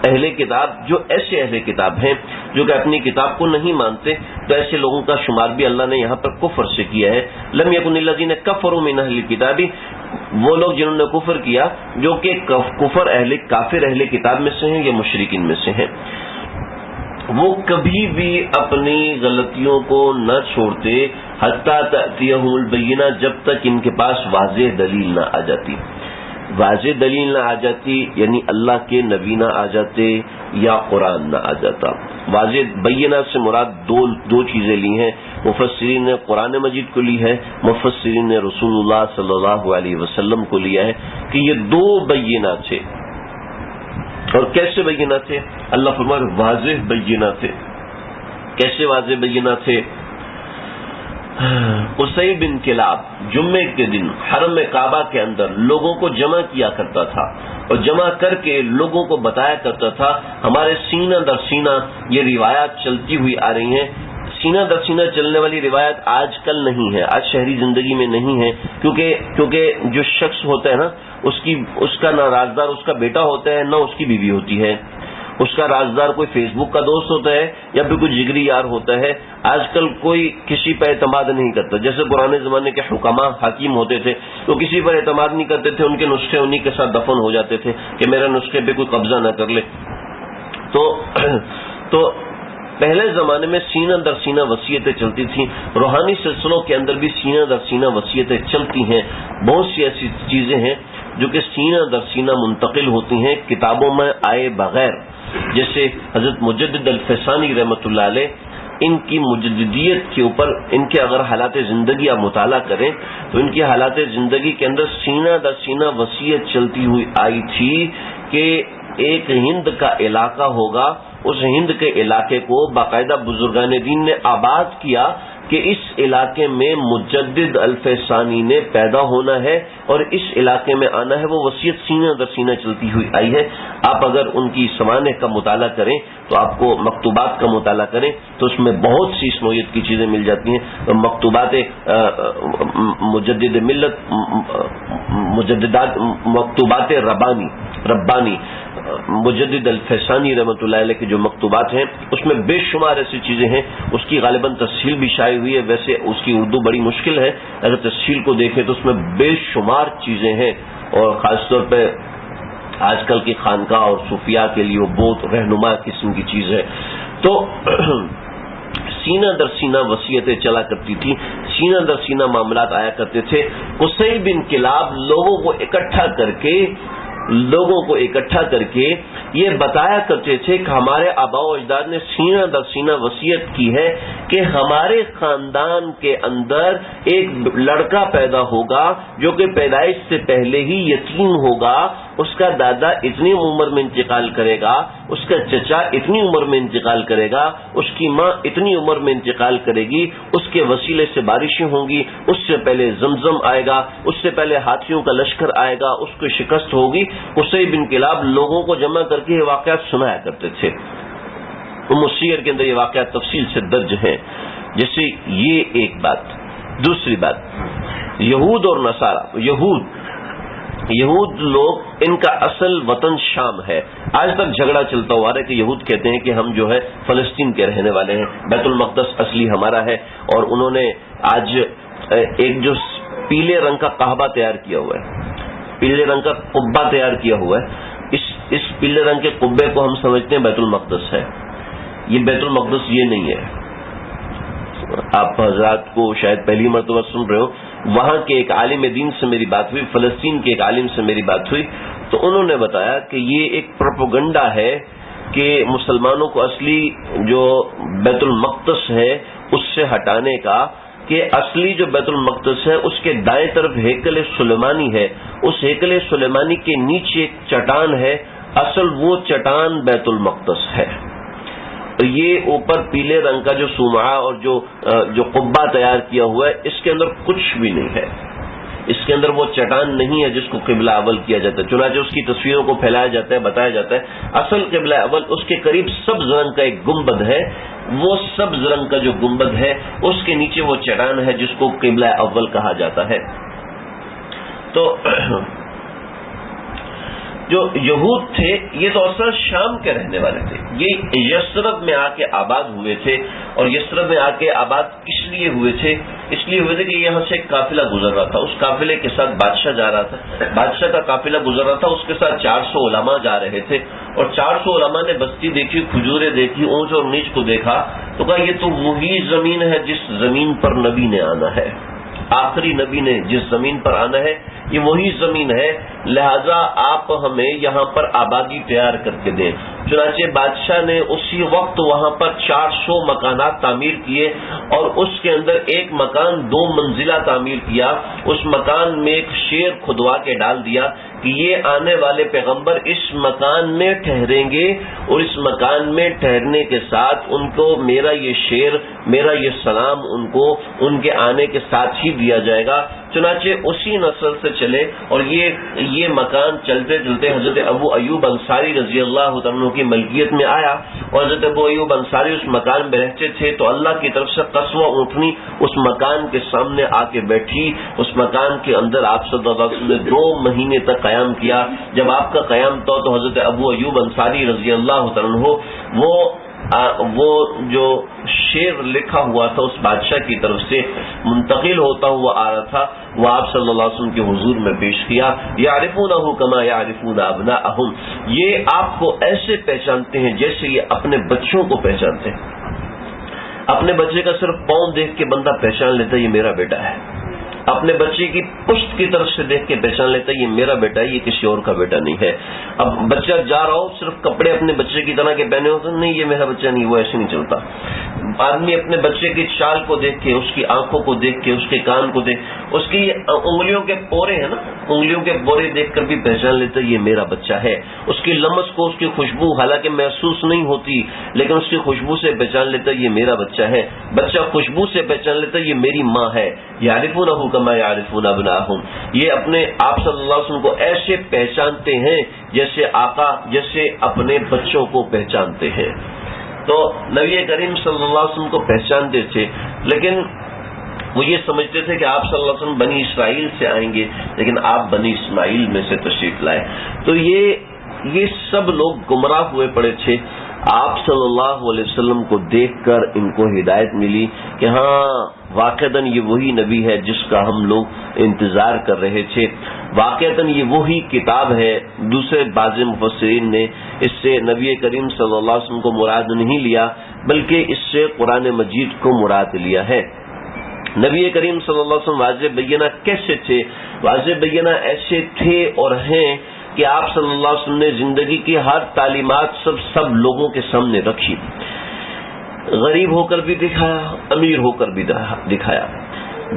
اہل کتاب جو ایسے اہل کتاب ہیں جو کہ اپنی کتاب کو نہیں مانتے، تو ایسے لوگوں کا شمار بھی اللہ نے یہاں پر کفر سے کیا ہے۔ لم یکن الذین کفروا من اہل الکتاب، وہ لوگ جنہوں نے کفر کیا، جو کہ کافر اہل کتاب میں سے ہیں یا مشرکین میں سے ہیں، وہ کبھی بھی اپنی غلطیوں کو نہ چھوڑتے حتی تأتیہم البینہ، جب تک ان کے پاس واضح دلیل نہ آ جاتی۔ واضح دلیل نہ آ جاتی یعنی اللہ کے نبی نہ آ جاتے یا قرآن نہ آ جاتا۔ واضح بینہ سے مراد دو چیزیں لی ہیں، مفسرین نے قرآن مجید کو لی ہے، مفسرین نے رسول اللہ صلی اللہ علیہ وسلم کو لیا ہے، کہ یہ 2 بینہ تھے۔ اور کیسے بینہ تھے؟ اللہ فرمائے واضح بینہ تھے۔ کیسے واضح بینہ تھے؟ قصی بن کلاب جمعے کے دن حرم کعبہ کے اندر لوگوں کو جمع کیا کرتا تھا، اور جمع کر کے لوگوں کو بتایا کرتا تھا، ہمارے سینہ در سینہ یہ روایات چلتی ہوئی آ رہی ہیں۔ سینہ در سینہ چلنے والی روایت آج کل نہیں ہے، آج شہری زندگی میں نہیں ہے، کیونکہ جو شخص ہوتا ہے نا، اس کا نہ رازدار اس کا بیٹا ہوتا ہے، نہ اس کی بیوی ہوتی ہے، اس کا رازدار کوئی فیس بک کا دوست ہوتا ہے یا پھر کوئی جگری یار ہوتا ہے۔ آج کل کوئی کسی پر اعتماد نہیں کرتا۔ جیسے پرانے زمانے کے حکما حاکم ہوتے تھے تو کسی پر اعتماد نہیں کرتے تھے، ان کے نسخے انہی کے ساتھ دفن ہو جاتے تھے کہ میرا نسخے پہ کوئی قبضہ نہ کر لے۔ تو پہلے زمانے میں سینہ در سینہ وصیتیں چلتی تھیں، روحانی سلسلوں کے اندر بھی سینہ در سینہ وصیتیں چلتی ہیں۔ بہت سی ایسی چیزیں ہیں جو کہ سینہ در سینہ منتقل ہوتی ہیں کتابوں میں آئے بغیر، جیسے حضرت مجدد الفسانی رحمۃ اللہ علیہ ان کی مجددیت کے اوپر ان کے اگر حالات زندگی آپ مطالعہ کریں تو ان کی حالات زندگی کے اندر سینہ در سینہ وصیت چلتی ہوئی آئی تھی کہ ایک ہند کا علاقہ ہوگا، اس ہند کے علاقے کو باقاعدہ بزرگان دین نے آباد کیا کہ اس علاقے میں مجدد الف ثانی نے پیدا ہونا ہے اور اس علاقے میں آنا ہے، وہ وصیت سینہ در سینہ چلتی ہوئی آئی ہے۔ آپ اگر ان کی سوانح کا مطالعہ کریں تو آپ کو مکتوبات کا مطالعہ کریں تو اس میں بہت سی اس نوعیت کی چیزیں مل جاتی ہیں۔ مکتوبات مجدد ملت، مکتوبات ربانی مجدد الفیسانی رحمۃ اللہ علیہ کے جو مکتوبات ہیں اس میں بے شمار ایسی چیزیں ہیں، اس کی غالباً تفصیل بھی شائع ہوئی ہے، ویسے اس کی اردو بڑی مشکل ہے، اگر تفصیل کو دیکھیں تو اس میں بے شمار چیزیں ہیں، اور خاص طور پہ آج کل کی خانقاہ اور صوفیاء کے لیے وہ بہت رہنما قسم کی چیز ہے۔ تو سینہ در سینہ وصیتیں چلا کرتی تھی، سینہ در سینہ معاملات آیا کرتے تھے۔ قصی بن کلاب لوگوں کو اکٹھا کر کے یہ بتایا کرتے تھے کہ ہمارے آباء و اجداد نے سینہ در سینہ وصیت کی ہے کہ ہمارے خاندان کے اندر ایک لڑکا پیدا ہوگا جو کہ پیدائش سے پہلے ہی یتیم ہوگا، اس کا دادا اتنی عمر میں انتقال کرے گا، اس کا چچا اتنی عمر میں انتقال کرے گا، اس کی ماں اتنی عمر میں انتقال کرے گی، اس کے وسیلے سے بارشیں ہوں گی، اس سے پہلے زمزم آئے گا، اس سے پہلے ہاتھیوں کا لشکر آئے گا، اس کو شکست ہوگی۔ قصی بن کلاب لوگوں کو جمع کر کے یہ واقعات سنایا کرتے تھے۔ سیر کے اندر یہ واقعات تفصیل سے درج ہیں۔ جیسے یہ ایک بات۔ دوسری بات، یہود اور نصارہ، یہود لوگ، ان کا اصل وطن شام ہے۔ آج تک جھگڑا چلتا ہوا ہے کہ یہود کہتے ہیں کہ ہم جو ہے فلسطین کے رہنے والے ہیں، بیت المقدس اصلی ہمارا ہے، اور انہوں نے آج ایک جو پیلے رنگ کا قحبہ تیار کیا ہوا ہے، پیلے رنگ کا قبہ تیار کیا ہوا ہے، اس پیلے رنگ کے قبے کو ہم سمجھتے ہیں بیت المقدس ہے۔ یہ بیت المقدس یہ نہیں ہے۔ آپ حضرات کو شاید پہلی مرتبہ سن رہے ہو، وہاں کے ایک عالم دین سے میری بات ہوئی، فلسطین کے ایک عالم سے میری بات ہوئی، تو انہوں نے بتایا کہ یہ ایک پروپیگنڈا ہے کہ مسلمانوں کو اصلی جو بیت المقدس ہے اس سے ہٹانے کا، کہ اصلی جو بیت المقدس ہے اس کے دائیں طرف ہیکل سلیمانی ہے، اس ہیکل سلیمانی کے نیچے ایک چٹان ہے، اصل وہ چٹان بیت المقدس ہے۔ یہ اوپر پیلے رنگ کا جو صومعہ اور جو قبہ تیار کیا ہوا ہے، اس کے اندر کچھ بھی نہیں ہے، اس کے اندر وہ چٹان نہیں ہے جس کو قبلہ اول کیا جاتا ہے، چنانچہ اس کی تصویروں کو پھیلایا جاتا ہے، بتایا جاتا ہے اصل قبلہ اول اس کے قریب سبز رنگ کا ایک گنبد ہے، وہ سبز رنگ کا جو گنبد ہے اس کے نیچے وہ چٹان ہے جس کو قبلہ اول کہا جاتا ہے۔ تو جو یہود تھے یہ تو اصل شام کے رہنے والے تھے، یہ یثرب میں آ کے آباد ہوئے تھے، اور یثرب میں آ کے آباد کس لیے ہوئے تھے؟ اس لیے ہوئے تھے کہ یہاں سے ایک قافلہ گزر رہا تھا، اس قافلے کے ساتھ بادشاہ جا رہا تھا، بادشاہ کا قافلہ گزر رہا تھا، اس کے ساتھ 400 علماء جا رہے تھے، اور 400 علماء نے بستی دیکھی، کھجوریں دیکھی، اونچ اور نیچ کو دیکھا، تو کہا یہ تو وہی زمین ہے جس زمین پر نبی نے آنا ہے، آخری نبی نے جس زمین پر آنا ہے یہ وہی زمین ہے، لہذا آپ ہمیں یہاں پر آبادی تیار کر کے دیں۔ چنانچہ بادشاہ نے اسی وقت وہاں پر 400 مکانات تعمیر کیے، اور اس کے اندر ایک مکان 2 منزلہ تعمیر کیا، اس مکان میں ایک شیر کھدوا کے ڈال دیا کہ یہ آنے والے پیغمبر اس مکان میں ٹھہریں گے، اور اس مکان میں ٹھہرنے کے ساتھ ان کو میرا یہ شیر، میرا یہ سلام ان کو ان کے آنے کے ساتھ ہی دیا جائے گا۔ چنانچہ اسی نسل سے چلے، اور یہ مکان چلتے چلتے حضرت ابو ایوب انصاری رضی اللہ عنہ کی ملکیت میں آیا، اور حضرت ابو ایوب انصاری اس مکان میں رہتے تھے، تو اللہ کی طرف سے قصوہ اونٹنی اس مکان کے سامنے آ کے بیٹھی، اس مکان کے اندر آپ صلی اللہ علیہ وسلم نے 2 مہینے تک قیام کیا۔ جب آپ کا قیام تھا تو حضرت ابو ایوب انصاری رضی اللہ عنہ وہ جو شعر لکھا ہوا تھا اس بادشاہ کی طرف سے منتقل ہوتا ہوا آ رہا تھا، وہ آپ صلی اللہ علیہ وسلم کے حضور میں پیش کیا۔ یعرفونہ کما یعرفون ابناءہم، یہ آپ کو ایسے پہچانتے ہیں جیسے یہ اپنے بچوں کو پہچانتے ہیں۔ اپنے بچے کا صرف پاؤں دیکھ کے بندہ پہچان لیتا ہے یہ میرا بیٹا ہے، اپنے بچے کی پشت کی طرف سے دیکھ کے پہچان لیتا ہے یہ میرا بیٹا ہے، یہ کسی اور کا بیٹا نہیں ہے۔ اب بچہ جا رہا ہو، صرف کپڑے اپنے بچے کی طرح کے پہنے ہوتے نہیں یہ میرا بچہ نہیں، وہ ایسے نہیں چلتا۔ آدمی اپنے بچے کی چال کو دیکھ کے، اس کی آنکھوں کو دیکھ کے، اس کے کان کو دیکھ، اس کی انگلیوں کے پورے ہیں نا، انگلیوں کے پورے دیکھ کر بھی پہچان لیتا ہے یہ میرا بچہ ہے. اس کی لمس کو، اس کی خوشبو حالانکہ محسوس نہیں ہوتی لیکن اس کی خوشبو سے پہچان لیتا ہے یہ میرا بچہ ہے. بچہ خوشبو سے پہچان لیتا ہے یہ میری ماں ہے. یعرفونہ کما یعرفون ابناءہم. یہ اپنے آپ صلی اللہ علیہ وسلم کو ایسے پہچانتے ہیں جیسے آقا جیسے اپنے بچوں کو پہچانتے ہیں. تو نبی کریم صلی اللہ علیہ وسلم کو پہچانتے تھے، لیکن وہ یہ سمجھتے تھے کہ آپ صلی اللہ علیہ وسلم بنی اسرائیل سے آئیں گے، لیکن آپ بنی اسماعیل میں سے تشریف لائے. تو یہ سب لوگ گمراہ ہوئے پڑے تھے. آپ صلی اللہ علیہ وسلم کو دیکھ کر ان کو ہدایت ملی کہ ہاں واقعتاً یہ وہی نبی ہے جس کا ہم لوگ انتظار کر رہے تھے، واقعتاً یہ وہی کتاب ہے. دوسرے بعض مفسرین نے اس سے نبی کریم صلی اللہ علیہ وسلم کو مراد نہیں لیا بلکہ اس سے قرآن مجید کو مراد لیا ہے. نبی کریم صلی اللہ علیہ وسلم واضح بینہ کیسے تھے؟ واضح بینہ ایسے تھے اور ہیں کہ آپ صلی اللہ علیہ وسلم نے زندگی کی ہر تعلیمات سب لوگوں کے سامنے رکھی. غریب ہو کر بھی دکھایا، امیر ہو کر بھی دکھایا،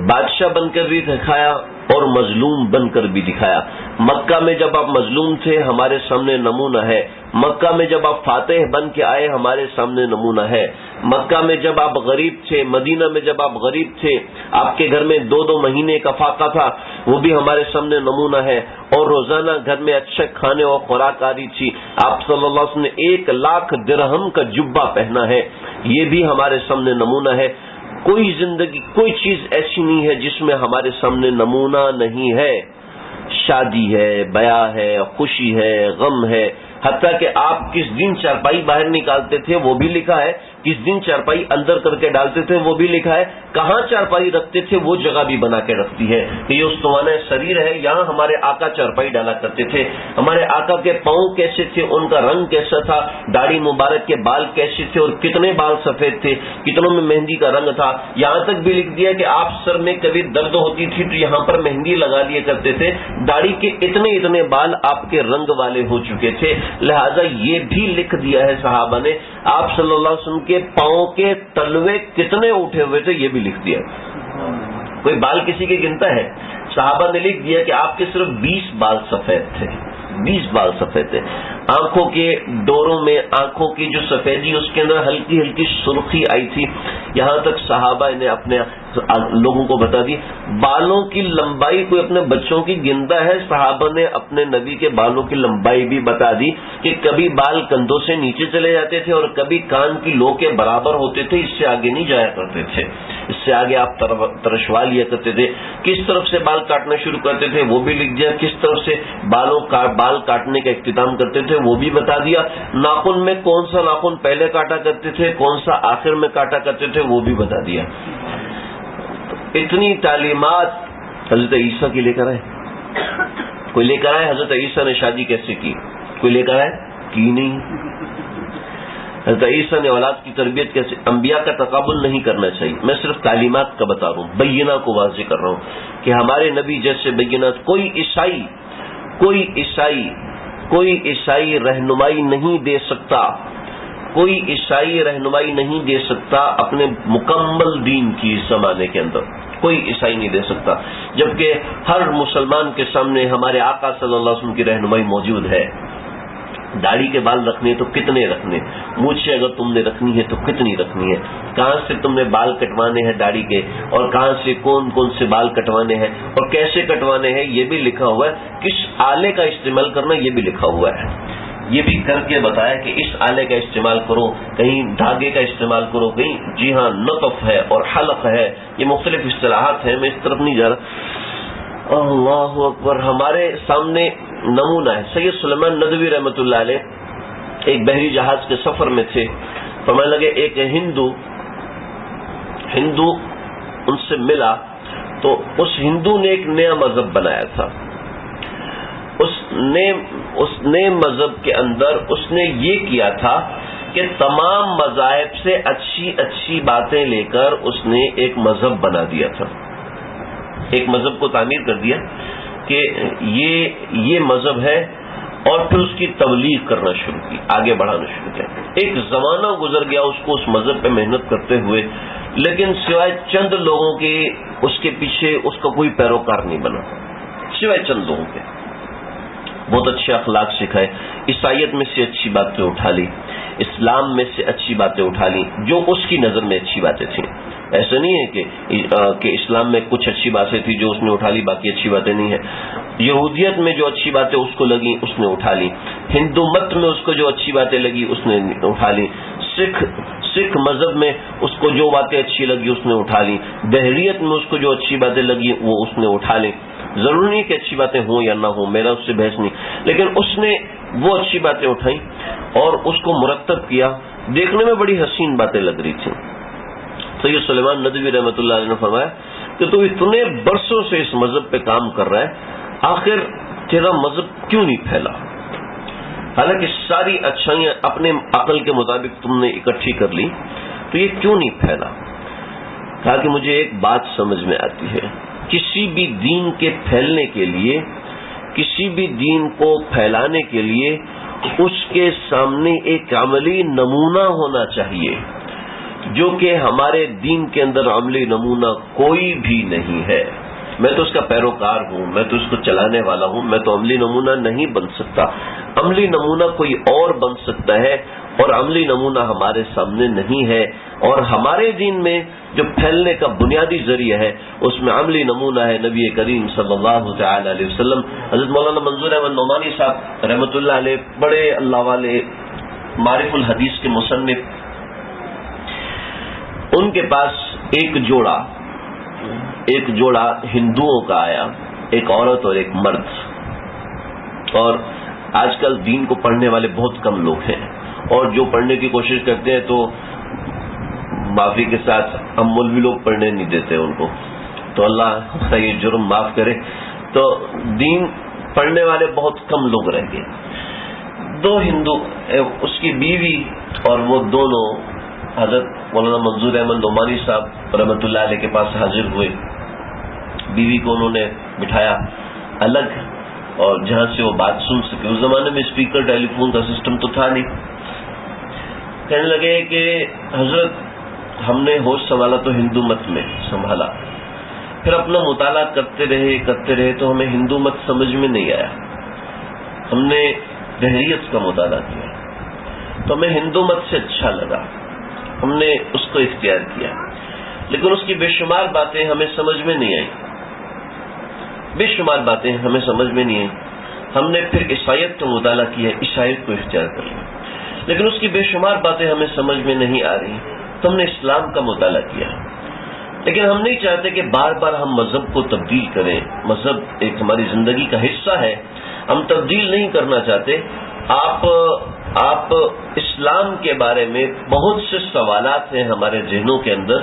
بادشاہ بن کر بھی دکھایا اور مظلوم بن کر بھی دکھایا. مکہ میں جب آپ مظلوم تھے ہمارے سامنے نمونہ ہے، مکہ میں جب آپ فاتح بن کے آئے ہمارے سامنے نمونہ ہے، مکہ میں جب آپ غریب تھے، مدینہ میں جب آپ غریب تھے، آپ کے گھر میں 2 مہینے کا فاقہ تھا، وہ بھی ہمارے سامنے نمونہ ہے. اور روزانہ گھر میں اچھے کھانے اور خوراک آ رہی تھی. آپ صلی اللہ علیہ وسلم نے 1,00,000 درہم کا جبہ پہنا ہے، یہ بھی ہمارے سامنے نمونہ ہے. کوئی زندگی، کوئی چیز ایسی نہیں ہے جس میں ہمارے سامنے نمونہ نہیں ہے. شادی ہے، بیاہ ہے، خوشی ہے، غم ہے. حتیٰ کہ آپ کس دن چارپائی باہر نکالتے تھے وہ بھی لکھا ہے، کس دن چارپائی اندر کر کے ڈالتے تھے وہ بھی لکھا ہے، کہاں چارپائی رکھتے تھے وہ جگہ بھی بنا کے رکھتی ہے کہ یہ استوانہ شریر ہے، یہاں ہمارے آقا چارپائی ڈالا کرتے تھے. ہمارے آقا کے پاؤں کیسے تھے، ان کا رنگ کیسا تھا، داڑھی مبارک کے بال کیسے تھے اور کتنے بال سفید تھے، کتنوں میں مہندی کا رنگ تھا. یہاں تک بھی لکھ دیا کہ آپ سر میں کبھی درد ہوتی تھی تو یہاں پر مہندی لگا لیا کرتے تھے. داڑھی کے اتنے بال آپ کے رنگ والے ہو چکے تھے. لہذا یہ بھی لکھ دیا ہے صحابہ نے آپ صلی اللہ علیہ وسلم کے پاؤں کے تلوے کتنے اٹھے ہوئے تھے، یہ بھی لکھ دیا. کوئی بال کسی کے گنتا ہے؟ صحابہ نے لکھ دیا کہ آپ کے صرف 20 بال سفید تھے، 20 بال سفید تھے. آنکھوں کے ڈوروں میں آنکھوں کی جو سفیدی اس کے اندر ہلکی ہلکی سرخی آئی تھی. یہاں تک صحابہ نے اپنے لوگوں کو بتا دی. بالوں کی لمبائی کوئی اپنے بچوں کی گنتا ہے، صحابہ نے اپنے نبی کے بالوں کی لمبائی بھی بتا دی کہ کبھی بال کندھوں سے نیچے چلے جاتے تھے اور کبھی کان کی لو کے برابر ہوتے تھے، اس سے آگے نہیں جایا کرتے تھے، اس سے آگے آپ ترشوا لیا کرتے تھے. کس طرف سے بال کاٹنا شروع کرتے تھے وہ بھی لکھ دیا، کس طرف سے بال کاٹنے کا اختتام کرتے تھے وہ بھی بتا دیا. ناخن میں کون سا ناخن پہلے کاٹا کرتے تھے، کون سا آخر میں کاٹا کرتے تھے وہ بھی بتا دیا. اتنی تعلیمات حضرت عیسیٰ کی لے کر آئے. کوئی لے کر آئے حضرت عیسیٰ نے شادی کیسے کی؟ کوئی لے کر آئے؟ کی نہیں. حضرت عیسیٰ نے اولاد کی تربیت کیسے؟ انبیاء کا تقابل نہیں کرنا چاہیے. میں صرف تعلیمات کا بتا رہا ہوں، بینہ کو واضح کر رہا ہوں کہ ہمارے نبی جیسے بینات کوئی عیسائی رہنمائی نہیں دے سکتا، کوئی عیسائی رہنمائی نہیں دے سکتا اپنے مکمل دین کی اس زمانے کے اندر. کوئی عیسائی نہیں دے سکتا، جبکہ ہر مسلمان کے سامنے ہمارے آقا صلی اللہ علیہ وسلم کی رہنمائی موجود ہے. داڑھی کے بال رکھنے تو کتنے رکھنے، مجھ سے اگر تم نے رکھنی ہے تو کتنی رکھنی ہے، کہاں سے تم نے بال کٹوانے ہیں داڑھی کے، اور کہاں سے کون سے بال کٹوانے ہیں اور کیسے کٹوانے ہیں یہ بھی لکھا ہوا ہے. کس آلے کا استعمال کرنا یہ بھی لکھا ہوا ہے. یہ بھی کر کے بتایا کہ اس آلے کا استعمال کرو، کہیں دھاگے کا استعمال کرو، کہیں جی ہاں نطف ہے اور حلق ہے، یہ مختلف اصطلاحات ہیں، میں اس طرف نہیں جا رہا. اللہ اکبر. ہمارے سامنے نمونہ ہے. سید سلیمان ندوی رحمۃ اللہ علیہ ایک بحری جہاز کے سفر میں تھے. فرمانے لگے ایک ہندو ان سے ملا تو اس ہندو نے ایک نیا مذہب بنایا تھا. اس نئے مذہب کے اندر اس نے یہ کیا تھا کہ تمام مذاہب سے اچھی باتیں لے کر اس نے ایک مذہب بنا دیا تھا، ایک مذہب کو تعمیر کر دیا کہ یہ مذہب ہے اور پھر اس کی تبلیغ کرنا شروع کی، آگے بڑھانا شروع کیا. ایک زمانہ گزر گیا اس کو اس مذہب پہ محنت کرتے ہوئے، لیکن سوائے چند لوگوں کے اس کے پیچھے اس کا کوئی پیروکار نہیں بنا، سوائے چند لوگوں کے. بہت اچھے اخلاق سکھائے، عیسائیت میں سے اچھی باتیں اٹھا لی، اسلام میں سے اچھی باتیں اٹھا لی جو اس کی نظر میں اچھی باتیں تھیں. ایسا نہیں ہے کہ اسلام میں کچھ اچھی باتیں تھیں جو اس نے اٹھا لی، باقی اچھی باتیں نہیں ہیں. یہودیت میں جو اچھی باتیں اس کو لگی اس نے اٹھا لی، ہندو مت میں اس کو جو اچھی باتیں لگی اس نے اٹھا لی، سکھ مذہب میں اس کو جو باتیں اچھی لگی اس نے اٹھا لی، دہریت میں اس کو جو اچھی باتیں لگی وہ اس نے اٹھا لی. ضروری نہیں کہ اچھی باتیں ہوں یا نہ ہوں، میرا اس سے بحث نہیں، لیکن اس نے وہ اچھی باتیں اٹھائیں اور اس کو مرتب کیا. دیکھنے میں بڑی حسین باتیں لگ رہی تھیں. سید سلیمان ندوی رحمۃ اللہ علیہ نے فرمایا کہ تو اتنے برسوں سے اس مذہب پہ کام کر رہا ہے، آخر تیرا مذہب کیوں نہیں پھیلا؟ حالانکہ ساری اچھائیاں اپنے عقل کے مطابق تم نے اکٹھی کر لی، تو یہ کیوں نہیں پھیلا؟ کہا کہ مجھے ایک بات سمجھ میں آتی ہے، کسی بھی دین کے پھیلنے کے لیے، کسی بھی دین کو پھیلانے کے لیے اس کے سامنے ایک عملی نمونہ ہونا چاہیے، جو کہ ہمارے دین کے اندر عملی نمونہ کوئی بھی نہیں ہے. میں تو اس کا پیروکار ہوں، میں تو اس کو چلانے والا ہوں، میں تو عملی نمونہ نہیں بن سکتا. عملی نمونہ کوئی اور بن سکتا ہے اور عملی نمونہ ہمارے سامنے نہیں ہے. اور ہمارے دین میں جو پھیلنے کا بنیادی ذریعہ ہے اس میں عملی نمونہ ہے نبی کریم صلی اللہ تعالی علیہ وسلم. حضرت مولانا منظور احمد نعمانی صاحب رحمۃ اللہ علیہ بڑے اللہ والے معرف الحدیث کے مصنف، ان کے پاس ایک جوڑا ہندوؤں کا آیا، ایک عورت اور ایک مرد. اور آج کل دین کو پڑھنے والے بہت کم لوگ ہیں، اور جو پڑھنے کی کوشش کرتے ہیں تو معافی کے ساتھ ہم مولوی لوگ پڑھنے نہیں دیتے ان کو، تو اللہ کا یہ جرم معاف کرے. تو دین پڑھنے والے بہت کم لوگ رہ گئے. دو ہندو، اس کی بیوی اور وہ دونوں حضرت مولانا منظور احمد نعمانی صاحب رحمۃ اللہ علیہ کے پاس حاضر ہوئے. بیوی کو انہوں نے بٹھایا الگ، اور جہاں سے وہ بات سن سکے. اس زمانے میں اسپیکر ٹیلی فون کا سسٹم تو تھا نہیں. کہنے لگے کہ حضرت ہم نے ہوش سنبھالا تو ہندو مت میں سنبھالا، پھر اپنا مطالعہ کرتے رہے تو ہمیں ہندو مت سمجھ میں نہیں آیا. ہم نے دہریت کا مطالعہ کیا تو ہمیں ہندو مت سے اچھا لگا، ہم نے اس کو اختیار کیا، لیکن اس کی بے شمار باتیں ہمیں سمجھ میں نہیں آئیں، بے شمار باتیں ہمیں سمجھ میں نہیں آئیں. ہم نے پھر عیسائیت کا مطالعہ کیا، عیسائیت کو اختیار کر لیا، لیکن اس کی بے شمار باتیں ہمیں سمجھ میں نہیں آ رہی. تو ہم نے اسلام کا مطالعہ کیا، لیکن ہم نہیں چاہتے کہ بار بار ہم مذہب کو تبدیل کریں. مذہب ایک ہماری زندگی کا حصہ ہے، ہم تبدیل نہیں کرنا چاہتے. آپ اسلام کے بارے میں بہت سے سوالات ہیں ہمارے ذہنوں کے اندر،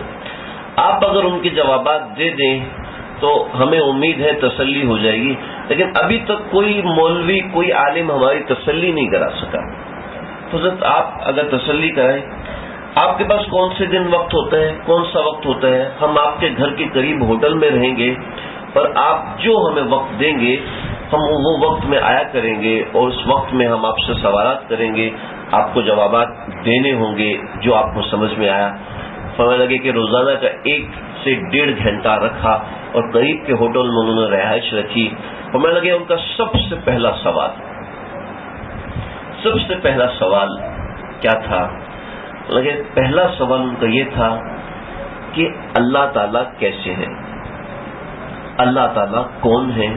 آپ اگر ان کے جوابات دے دیں تو ہمیں امید ہے تسلی ہو جائے گی. لیکن ابھی تک کوئی مولوی، کوئی عالم ہماری تسلی نہیں کرا سکا. تو حضرت آپ اگر تسلی کرائیں، آپ کے پاس کون سے دن وقت ہوتا ہے، کون سا وقت ہوتا ہے؟ ہم آپ کے گھر کے قریب ہوٹل میں رہیں گے، پر آپ جو ہمیں وقت دیں گے ہم وہ وقت میں آیا کریں گے، اور اس وقت میں ہم آپ سے سوالات کریں گے، آپ کو جوابات دینے ہوں گے جو آپ کو سمجھ میں آیا. فرمانے لگے کہ روزانہ کا 1 سے 1.5 گھنٹہ رکھا اور قریب کے ہوٹل میں انہوں نے رہائش رکھی. فرمانے لگے ان کا سب سے پہلا سوال کیا تھا؟ لگے پہلا سوال ان کا یہ تھا کہ اللہ تعالیٰ کیسے ہیں، اللہ تعالیٰ کون ہیں،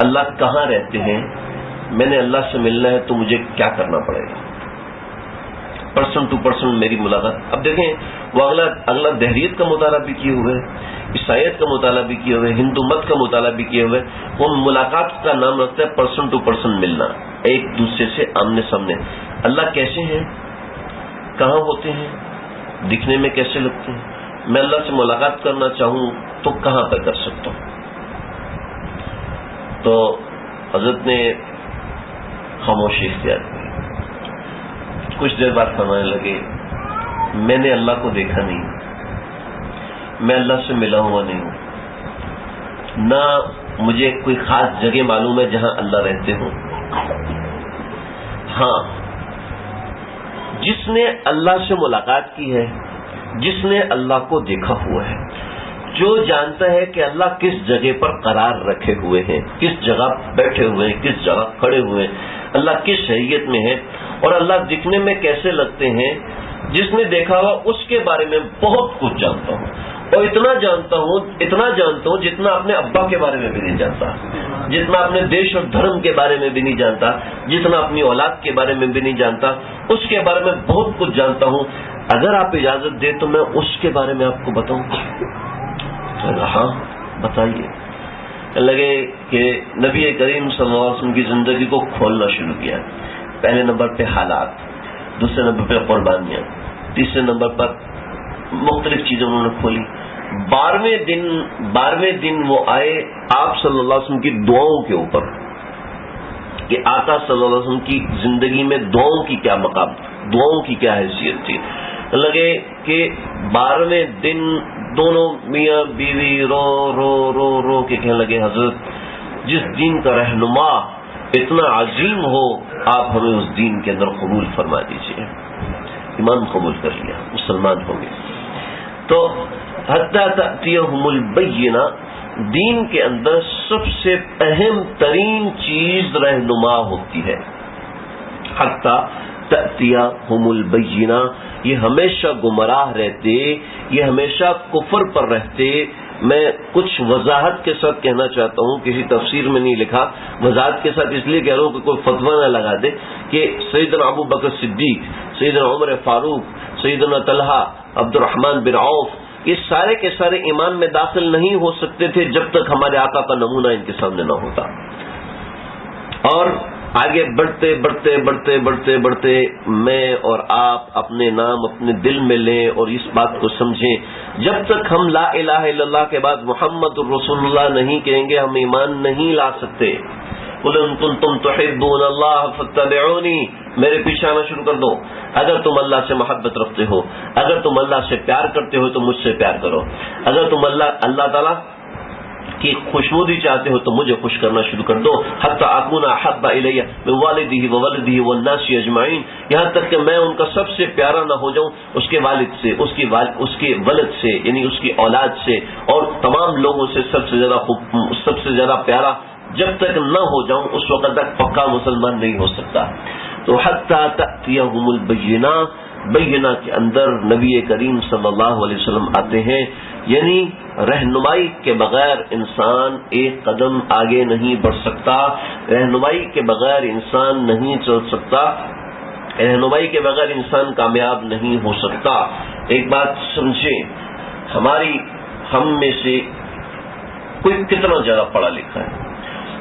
اللہ کہاں رہتے ہیں، میں نے اللہ سے ملنا ہے تو مجھے کیا کرنا پڑے گا. پرسن ٹو پرسن میری ملاقات. اب دیکھیں وہ اگلا دہریت کا مطالعہ بھی کیے ہوئے، عیسائیت کا مطالعہ بھی کیے ہوئے، ہندو مت کا مطالعہ بھی کیے ہوئے. وہ ملاقات کا نام رکھتا ہے پرسن ٹو پرسن ملنا، ایک دوسرے سے آمنے سامنے. اللہ کیسے ہیں، کہاں ہوتے ہیں، دکھنے میں کیسے لگتے ہیں، میں اللہ سے ملاقات کرنا چاہوں تو کہاں پہ کر سکتا ہوں. تو حضرت نے خاموشی اختیار کی. کچھ دیر بعد فرمانے لگے میں نے اللہ کو دیکھا نہیں، میں اللہ سے ملا ہوا نہیں ہوں، نہ مجھے کوئی خاص جگہ معلوم ہے جہاں اللہ رہتے ہوں. ہاں، جس نے اللہ سے ملاقات کی ہے، جس نے اللہ کو دیکھا ہوا ہے، جو جانتا ہے کہ اللہ کس جگہ پر قرار رکھے ہوئے ہیں، کس جگہ بیٹھے ہوئے ہیں، کس جگہ کھڑے ہوئے ہیں، اللہ کس شریعت میں ہے، اور اللہ دکھنے میں کیسے لگتے ہیں، جس نے دیکھا ہوا اس کے بارے میں بہت کچھ جانتا ہوں، اور اتنا جانتا ہوں جتنا اپنے ابا کے بارے میں بھی نہیں جانتا، جتنا اپنے دیش اور دھرم کے بارے میں بھی نہیں جانتا، جتنا اپنی اولاد کے بارے میں بھی نہیں جانتا، اس کے بارے میں بہت کچھ جانتا ہوں۔ اگر آپ اجازت دیں تو میں اس کے بارے میں آپ کو بتاؤں؟ ہاں بتائیے۔ لگے کہ نبی کریم صلی اللہ علیہ وسلم کی زندگی کو کھولنا شروع کیا۔ پہلے نمبر پہ حالات، دوسرے نمبر پہ قربانیاں، تیسرے نمبر پر مختلف چیزیں انہوں نے کھولی۔ 12ویں دن وہ آئے آپ صلی اللہ علیہ وسلم کی دعاؤں کے اوپر، کہ آقا صلی اللہ علیہ وسلم کی زندگی میں دعاؤں کی کیا مقام، دعاؤں کی کیا حیثیت تھی۔ لگے کہ 12ویں دن دونوں میاں بیوی رو رو رو رو کے کہنے لگے، حضرت جس دین کا رہنما اتنا عظیم ہو، آپ ہمیں اس دین کے اندر قبول فرما دیجیے۔ ایمان قبول کر لیا، مسلمان ہو گئے۔ تو حتی تأتیہم البینہ، دین کے اندر سب سے اہم ترین چیز رہنما ہوتی ہے۔ حتی تأتیہم البینہ، یہ ہمیشہ گمراہ رہتے، یہ ہمیشہ کفر پر رہتے۔ میں کچھ وضاحت کے ساتھ کہنا چاہتا ہوں، کسی تفسیر میں نہیں لکھا، وضاحت کے ساتھ اس لیے کہہ رہا ہوں کہ کوئی فتویٰ نہ لگا دے، کہ سیدنا ابو بکر صدیق، سیدنا عمر فاروق، سیدنا طلحہ، عبد الرحمن بن عوف، یہ سارے کے سارے ایمان میں داخل نہیں ہو سکتے تھے جب تک ہمارے آقا کا نمونہ ان کے سامنے نہ ہوتا۔ اور آگے بڑھتے بڑھتے بڑھتے بڑھتے بڑھتے میں اور آپ اپنے نام اپنے دل میں لیں اور اس بات کو سمجھیں، جب تک ہم لا الہ الا اللہ کے بعد محمد الرسول اللہ نہیں کہیں گے، ہم ایمان نہیں لا سکتے۔ قُلْ إِن كُنتُمْ تُحِبُّونَ اللَّهَ فَاتَّبِعُونِي، میرے پیچھے آنا شروع کر دو۔ اگر تم اللہ سے محبت رکھتے ہو، اگر تم اللہ سے پیار کرتے ہو تو مجھ سے پیار کرو، اگر تم اللہ تعالیٰ کی خوشنودی چاہتے ہو تو مجھے خوش کرنا شروع کر دو۔ حتی اکون احب الی من والدہ وولدہ والناس اجمعین، یہاں تک کہ میں ان کا سب سے پیارا نہ ہو جاؤں، اس کے والد سے، اس کے ولد سے یعنی اس کی اولاد سے، اور تمام لوگوں سے سب سے زیادہ پیارا جب تک نہ ہو جاؤں، اس وقت تک پکا مسلمان نہیں ہو سکتا۔ تو حتی تأتیہم البینہ، بینہ کے اندر نبی کریم صلی اللہ علیہ وسلم آتے ہیں، یعنی رہنمائی کے بغیر انسان ایک قدم آگے نہیں بڑھ سکتا، رہنمائی کے بغیر انسان نہیں چل سکتا، رہنمائی کے بغیر انسان کامیاب نہیں ہو سکتا۔ ایک بات سمجھیں، ہم میں سے کوئی کتنا زیادہ پڑھا لکھا ہے،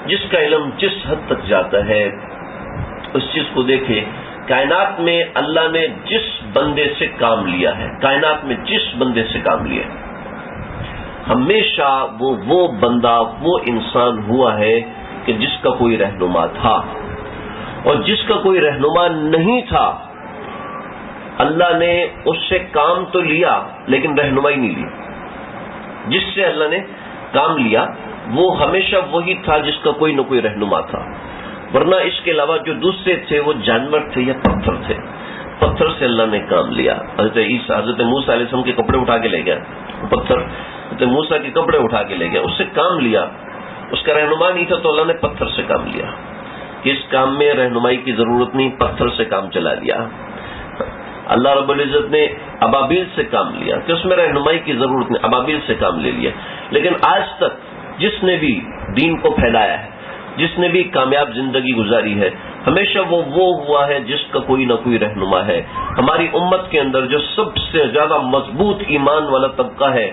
جس کا علم جس حد تک جاتا ہے اس چیز کو دیکھے۔ کائنات میں اللہ نے جس بندے سے کام لیا ہے، کائنات میں جس بندے سے کام لیا ہے، ہمیشہ وہ بندہ، وہ انسان ہوا ہے کہ جس کا کوئی رہنما تھا، اور جس کا کوئی رہنما نہیں تھا اللہ نے اس سے کام تو لیا لیکن رہنمائی نہیں لی۔ جس سے اللہ نے کام لیا وہ ہمیشہ وہی تھا جس کا کوئی نہ کوئی رہنما تھا، ورنہ اس کے علاوہ جو دوسرے تھے وہ جانور تھے یا پتھر تھے۔ پتھر سے اللہ نے کام لیا۔ حضرت موسیٰ علیہ السلام کے کپڑے اٹھا کے لے گیا پتھر، حضرت موسیٰ کے کپڑے اٹھا کے لے گیا، اس سے کام لیا۔ اس کا رہنما نہیں تھا تو اللہ نے پتھر سے کام لیا۔ اس کام میں رہنمائی کی ضرورت نہیں، پتھر سے کام چلا لیا۔ اللہ رب العزت نے ابابیل سے کام لیا کہ اس میں رہنمائی کی ضرورت نہیں، ابابیل سے کام لے لیا۔ لیکن آج تک جس نے بھی دین کو پھیلایا ہے، جس نے بھی کامیاب زندگی گزاری ہے، ہمیشہ وہ ہوا ہے جس کا کوئی نہ کوئی رہنما ہے۔ ہماری امت کے اندر جو سب سے زیادہ مضبوط ایمان والا طبقہ ہے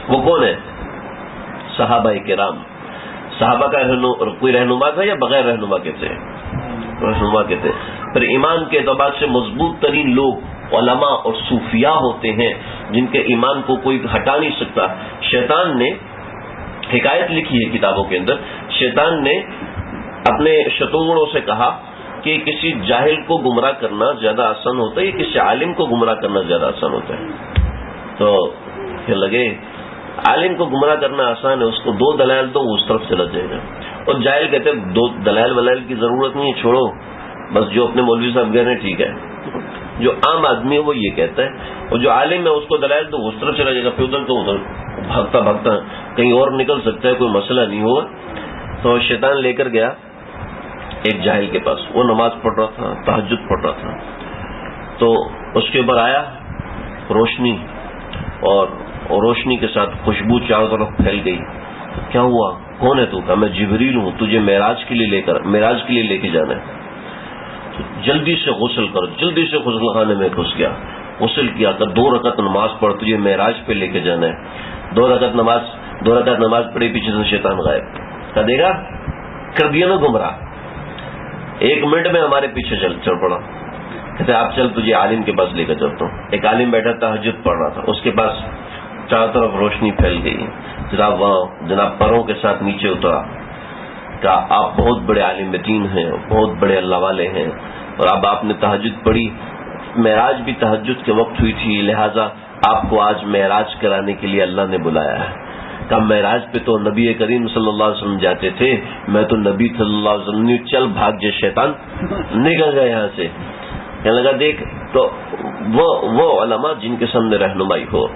وہ کون ہے؟ صحابہ کرام۔ صحابہ کا کوئی رہنما تھا یا بغیر رہنما کے تھے؟ رہنما کے تھے۔ پھر ایمان کے اعتبار سے مضبوط ترین لوگ علماء اور صوفیاء ہوتے ہیں جن کے ایمان کو کوئی ہٹا نہیں سکتا۔ شیطان نے حکایت لکھی ہے کتابوں کے اندر، شیطان نے اپنے شتونگڑوں سے کہا کہ کسی جاہل کو گمراہ کرنا زیادہ آسان ہوتا ہے یا کسی عالم کو گمراہ کرنا زیادہ آسان ہوتا ہے؟ تو کہ لگے عالم کو گمراہ کرنا آسان ہے، اس کو 2 دلائل دو وہ اس طرف چلا جائے گا، اور جاہل کہتے ہیں 2 دلائل ولائل کی ضرورت نہیں ہے، چھوڑو بس جو اپنے مولوی صاحب کہہ رہے ہیں ٹھیک ہے. جو عام آدمی ہے وہ یہ کہتا ہے, اور جو عالم ہے اس کو دلائل تو اس طرف چلا جائے گا, پھر ادھر تو ادھر بھاگتا بھاگتا کہیں اور نکل سکتا ہے, کوئی مسئلہ نہیں ہوگا. تو شیطان لے کر گیا ایک جاہل کے پاس, وہ نماز پڑھ رہا تھا, تہجد پڑھ رہا تھا. تو اس کے اوپر آیا روشنی, اور روشنی کے ساتھ خوشبو چاروں طرف پھیل گئی. کیا ہوا, کون ہے تو؟ کہا میں جبریل ہوں, تجھے معراج کے لیے لے کے جانا ہے. تو جلدی سے غسل کر, جلدی سے غسل خانے میں گھس گیا, غسل کیا, کر 2 رکعت نماز پڑھ, تجھے معراج پہ لے کے جانا ہے. 2 رکعت نماز پڑھی, پیچھے سے شیطان غائب. کہا دیکھا, کر دیا نا گمراہ, 1 منٹ میں ہمارے پیچھے چل پڑا. کہتے آپ چل, تجھے عالم کے پاس لے کر چلتا ہوں. ایک عالم بیٹھا تہجد پڑھ رہا تھا, اس کے پاس چاروں طرف روشنی پھیل گئی. جناب پروں کے ساتھ نیچے اترا, کہا آپ بہت بڑے عالم دین ہیں, بہت بڑے اللہ والے ہیں, اور اب آپ نے تہجد پڑھی, معراج بھی تہجد کے وقت ہوئی تھی, لہٰذا آپ کو آج معراج کرانے کے لیے اللہ نے بلایا ہے. کہا معراج پہ تو نبی کریم صلی اللہ علیہ وسلم جاتے تھے, میں تو نبی صلی اللہ علیہ وسلم نے چل بھاگ جے شیطان, نکل گیا یہاں سے. کہنے لگا دیکھ, تو وہ علماء جن کے سامنے رہنمائی ہو,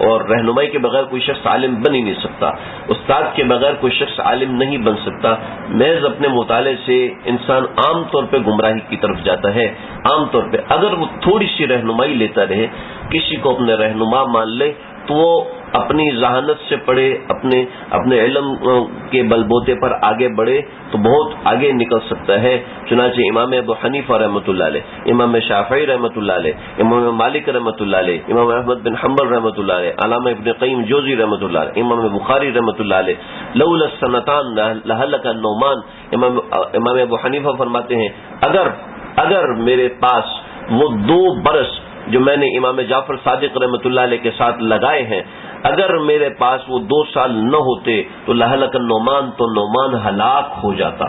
اور رہنمائی کے بغیر کوئی شخص عالم بن ہی نہیں سکتا, استاد کے بغیر کوئی شخص عالم نہیں بن سکتا. محض اپنے مطالعے سے انسان عام طور پہ گمراہی کی طرف جاتا ہے. عام طور پہ اگر وہ تھوڑی سی رہنمائی لیتا رہے, کسی کو اپنے رہنما مان لے, تو وہ اپنی ذہانت سے پڑھے, اپنے علم کے بلبوتے پر آگے بڑھے تو بہت آگے نکل سکتا ہے. چنانچہ امام ابو حنیفہ رحمۃ اللہ علیہ, امام شافعی رحمۃ اللہ علیہ, امام مالک رحمۃ اللہ علیہ, امام احمد بن حنبل رحمۃ اللہ علیہ, علامہ ابن قیم جوزی رحمۃ اللہ علیہ, امام بخاری رحمۃ اللہ علیہ, لولا السنتان لہلک النعمان. امام ابو حنیفہ فرماتے ہیں اگر میرے پاس وہ 2 برس جو میں نے امام جعفر صادق رحمۃ اللہ علیہ کے ساتھ لگائے ہیں, اگر میرے پاس وہ 2 سال نہ ہوتے تو لہلک النعمان, تو نعمان ہلاک ہو جاتا.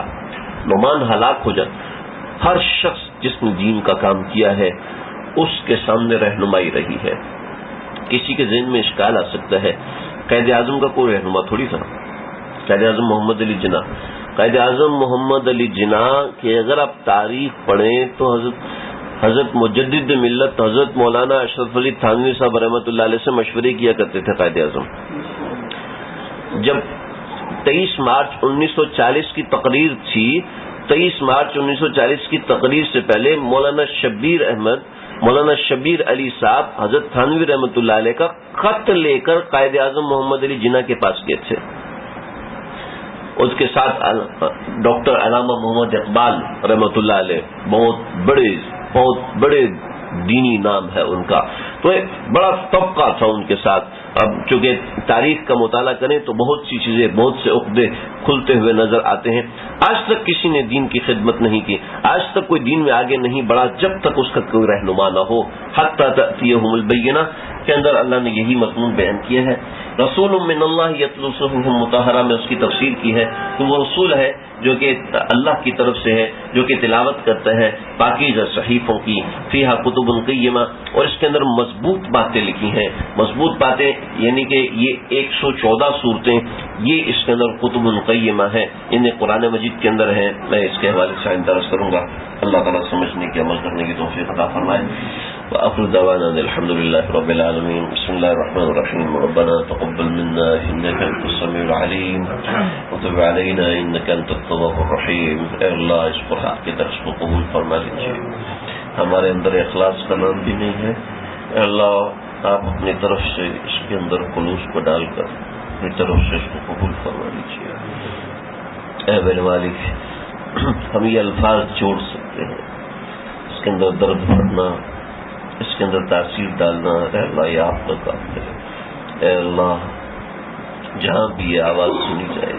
ہر شخص جس نے دین کا کام کیا ہے اس کے سامنے رہنمائی رہی ہے. کسی کے ذہن میں اشکال آ سکتا ہے, قائد اعظم کا کوئی رہنما تھوڑی تھا. قائد اعظم محمد علی جناح کہ اگر آپ تاریخ پڑھیں تو حضرت مجدد ملت حضرت مولانا اشرف علی تھانوی صاحب رحمۃ اللہ علیہ سے مشورے کیا کرتے تھے قائد اعظم. جب 23 مارچ 1940 کی تقریر تھی, 23 مارچ 1940 کی تقریر سے پہلے مولانا شبیر علی صاحب حضرت تھانوی رحمۃ اللہ علیہ کا خط لے کر قائد اعظم محمد علی جناح کے پاس گئے تھے. اس کے ساتھ ڈاکٹر علامہ محمد اقبال رحمۃ اللہ علیہ, بہت بڑے دینی نام ہے ان کا, تو ایک بڑا طبقہ تھا ان کے ساتھ. اب چونکہ تاریخ کا مطالعہ کریں تو بہت سی چیزیں, بہت سے عقدے کھلتے ہوئے نظر آتے ہیں. آج تک کسی نے دین کی خدمت نہیں کی, آج تک کوئی دین میں آگے نہیں بڑھا جب تک اس کا کوئی رہنما نہ ہو. حتی تأتیہم البینہ کے اندر اللہ نے یہی مضمون بیان کیا ہے. رسول من اللہ یتلو صحف مطہرہ میں اس کی تفسیر کی ہے کہ وہ رسول ہے جو کہ اللہ کی طرف سے ہے, جو کہ تلاوت کرتا ہے پاکیزہ صحیفوں کی, فیہا کتب قیمہ, اور اس کے اندر مضبوط باتیں لکھی ہیں. مضبوط باتیں یعنی کہ یہ 114 صورتیں, یہ اس کے اندر کتب قیمہ ہیں, انہیں قرآن مجید کے اندر ہیں. میں اس کے حوالے سے درس کروں گا. اللہ تعالیٰ سمجھنے کی, عمل کرنے کی توفیق عطا فرمائے. وآخر دعوانا الحمد للہ رب العالمین. بسم اللہ الرحمن الرحیم. ربنا تقبل منا انك انت السميع العليم وتب علينا انك انت التواب الرحیم. اے اللہ اس قرآن کے درس کو قبول فرما لیجیے. ہمارے اندر اخلاص کا نام بھی نہیں ہے, اے اللہ آپ اپنی طرف سے اس کے اندر خلوص کو ڈال کر اپنی طرف سے اس کو قبول فرما لیجیے. اے میرے مالک, ہم یہ الفاظ جوڑ سکتے ہیں, اس کے اندر درد بھرنا, اس کے اندر تاثیر ڈالنا, اے اللہ یہ آپ کا کام ہے. اے اللہ جہاں بھی یہ آواز سنی جائے,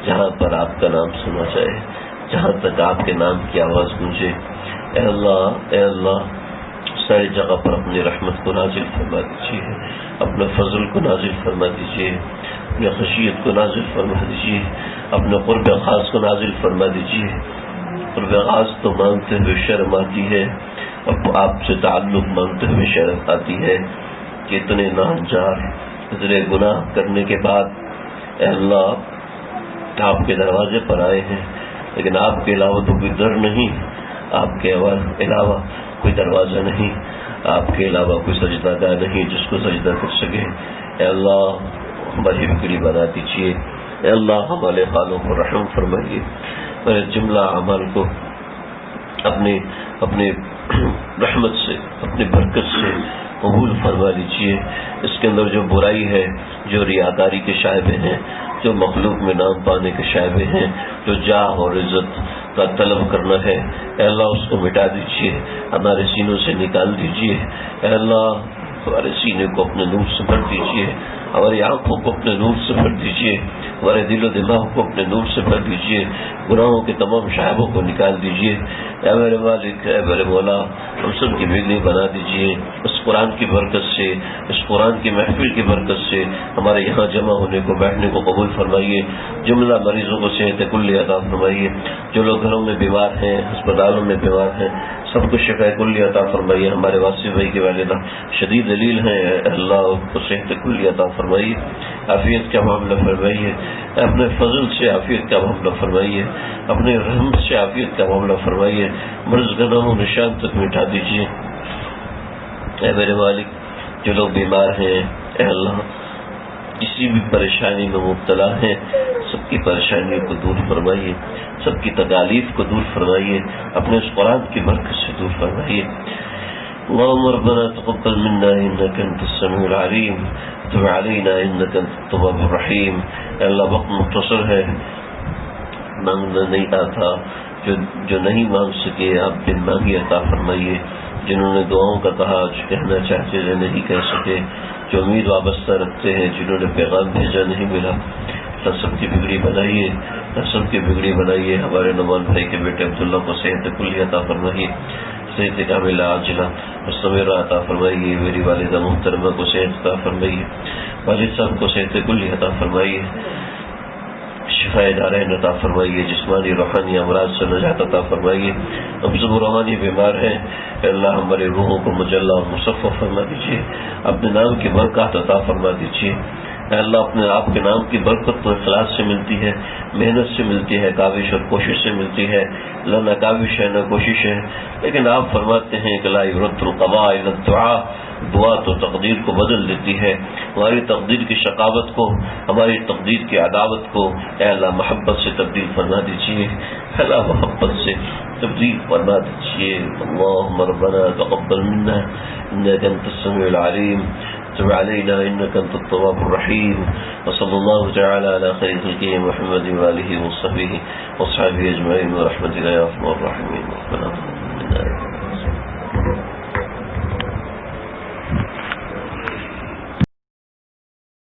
جہاں پر آپ کا نام سنا جائے, جہاں تک آپ کے نام کی آواز گونجے, اے اللہ ساری جگہ پر اپنی رحمت کو نازل فرما دیجیے, اپنے فضل کو نازل فرما دیجیے, اپنے خشیت کو نازل فرما دیجیے, اپنے قرب خاص کو نازل فرما دیجیے. قرب خاص تو مانگتے ہوئے شرم آتی ہے, اب آپ سے تعلق مانگتے ہوئے شرم آتی ہے کہ اتنے ناجار, اتنے گناہ کرنے کے بعد اے اللہ آپ کے دروازے پر آئے ہیں, لیکن آپ کے علاوہ تو کوئی در نہیں. آپ کے علاوہ کوئی دروازہ نہیں، آپ کے علاوہ کوئی سجدہ گاہ نہیں جس کو سجدہ کر سکے۔ اے اللہ ہماری بگڑی بنا دیجیے، اے اللہ ہمارے حالوں کو رحم فرمائیے، میرے جملہ اعمال کو اپنے رحمت سے، اپنی برکت سے قبول فرما لیجیے۔ اس کے اندر جو برائی ہے، جو ریاکاری کے شائبے ہیں، جو مخلوق میں نام پانے کے شائبے ہیں، جو جاہ اور عزت کا طلب کرنا ہے، اے اللہ اس کو مٹا دیجیے، ہمارے سینوں سے نکال دیجیے۔ اے اللہ ہمارے سینے کو اپنے نور سے بھر دیجیے، ہماری آنکھوں کو اپنے نور سے بھر دیجیے، ہمارے دل و دماغ کو اپنے نور سے بھر دیجیے، گناہوں کے تمام شائبوں کو نکال دیجیے۔ اے میرے مالک، اے میرے مولا، ہم سب کی بگڑی بنا دیجیے۔ اس قرآن کی برکت سے، اس قرآن کی محفل کی برکت سے ہمارے یہاں جمع ہونے کو، بیٹھنے کو قبول فرمائیے۔ جملہ مریضوں کو صحت کلی عطا فرمائیے، جو لوگ گھروں میں بیمار ہیں، ہسپتالوں میں بیمار ہیں، سب کو شفا کلی عطا فرمائیے۔ ہمارے واصف بھائی کی والدہ شدید ذلیل ہیں، اللہ ان کو صحت کلی عطا فرمائیے، عافیت کا معاملہ فرمائیے، اپنے فضل سے عافیت کا معاملہ فرمائیے، اپنے رحمت سے عافیت کا معاملہ فرمائیے، مرض گناہوں نشان تک مٹا دیجیے۔ اے میرے مالک، جو لوگ بیمار ہیں، اے اللہ کسی بھی پریشانی میں مبتلا ہیں، سب کی پریشانیوں کو دور فرمائیے، سب کی تکالیف کو دور فرمائیے، اپنے اس قرآن کی برکت سے دور فرمائیے۔ اللهم ربنا تقبل منا انك انت السميع العليم وتب علينا انك انت التواب الرحيم۔ اے اللہ وقت مختصر ہے، مانگنا نہیں آتا، جو نہیں مانگ سکے آپ بن مانگی عطا فرمائیے، جنہوں نے دعاؤں کا کہا، جو کہنا چاہتے تھے نہیں کہہ سکے، جو امید وابستہ رکھتے ہیں، جنہوں نے پیغام بھیجا نہیں ملا، سب کی بگڑی بنائیے، سب کی بگڑی بنائیے۔ ہمارے نعمان بھائی کے بیٹے عبداللہ کو صحت کلی عطا فرمائیے، صحت کاملہ عاجلہ مستمرہ عطا فرمائیے۔ میری والدہ محترمہ کو صحت عطا فرمائیے، والد صاحب کو صحت کلی عطا فرمائیے، شفاء دارین عطا فرمائیے، جسمانی روحانی امراض سے نجات عطا فرمائیے۔ ہم سب روحانی بیمار ہیں، اے اللہ ہمارے روحوں کو مجلہ اور مصفح فرما دیجیے، اپنے نام کی برکات عطا فرما دیجیے۔ اے اللہ اپنے آپ کے نام کی برکت تو اخلاص سے ملتی ہے، محنت سے ملتی ہے، کاوش اور کوشش سے ملتی ہے، نہ کاوش ہے نہ کوشش ہے، لیکن آپ فرماتے ہیں کہ لا یرد القضاء الا الدعاء، دعا تو تقدیر کو بدل دیتی ہے۔ ہماری تقدیر کی شقاوت کو، ہماری تقدیر کی عداوت کو اے اللہ محبت سے تبدیل فرما دیجیے، اللہ محبت سے تبدیل فرما دیجیے۔ اللهم ربنا تقبل منا انك انت السميع العليم وتب علينا انك انت التواب الرحيم، وصلى الله تعالى على خير خلقه محمد وآله وصحبه واصحابه اجمعين، ورحمة الله يا ارحم الراحمين۔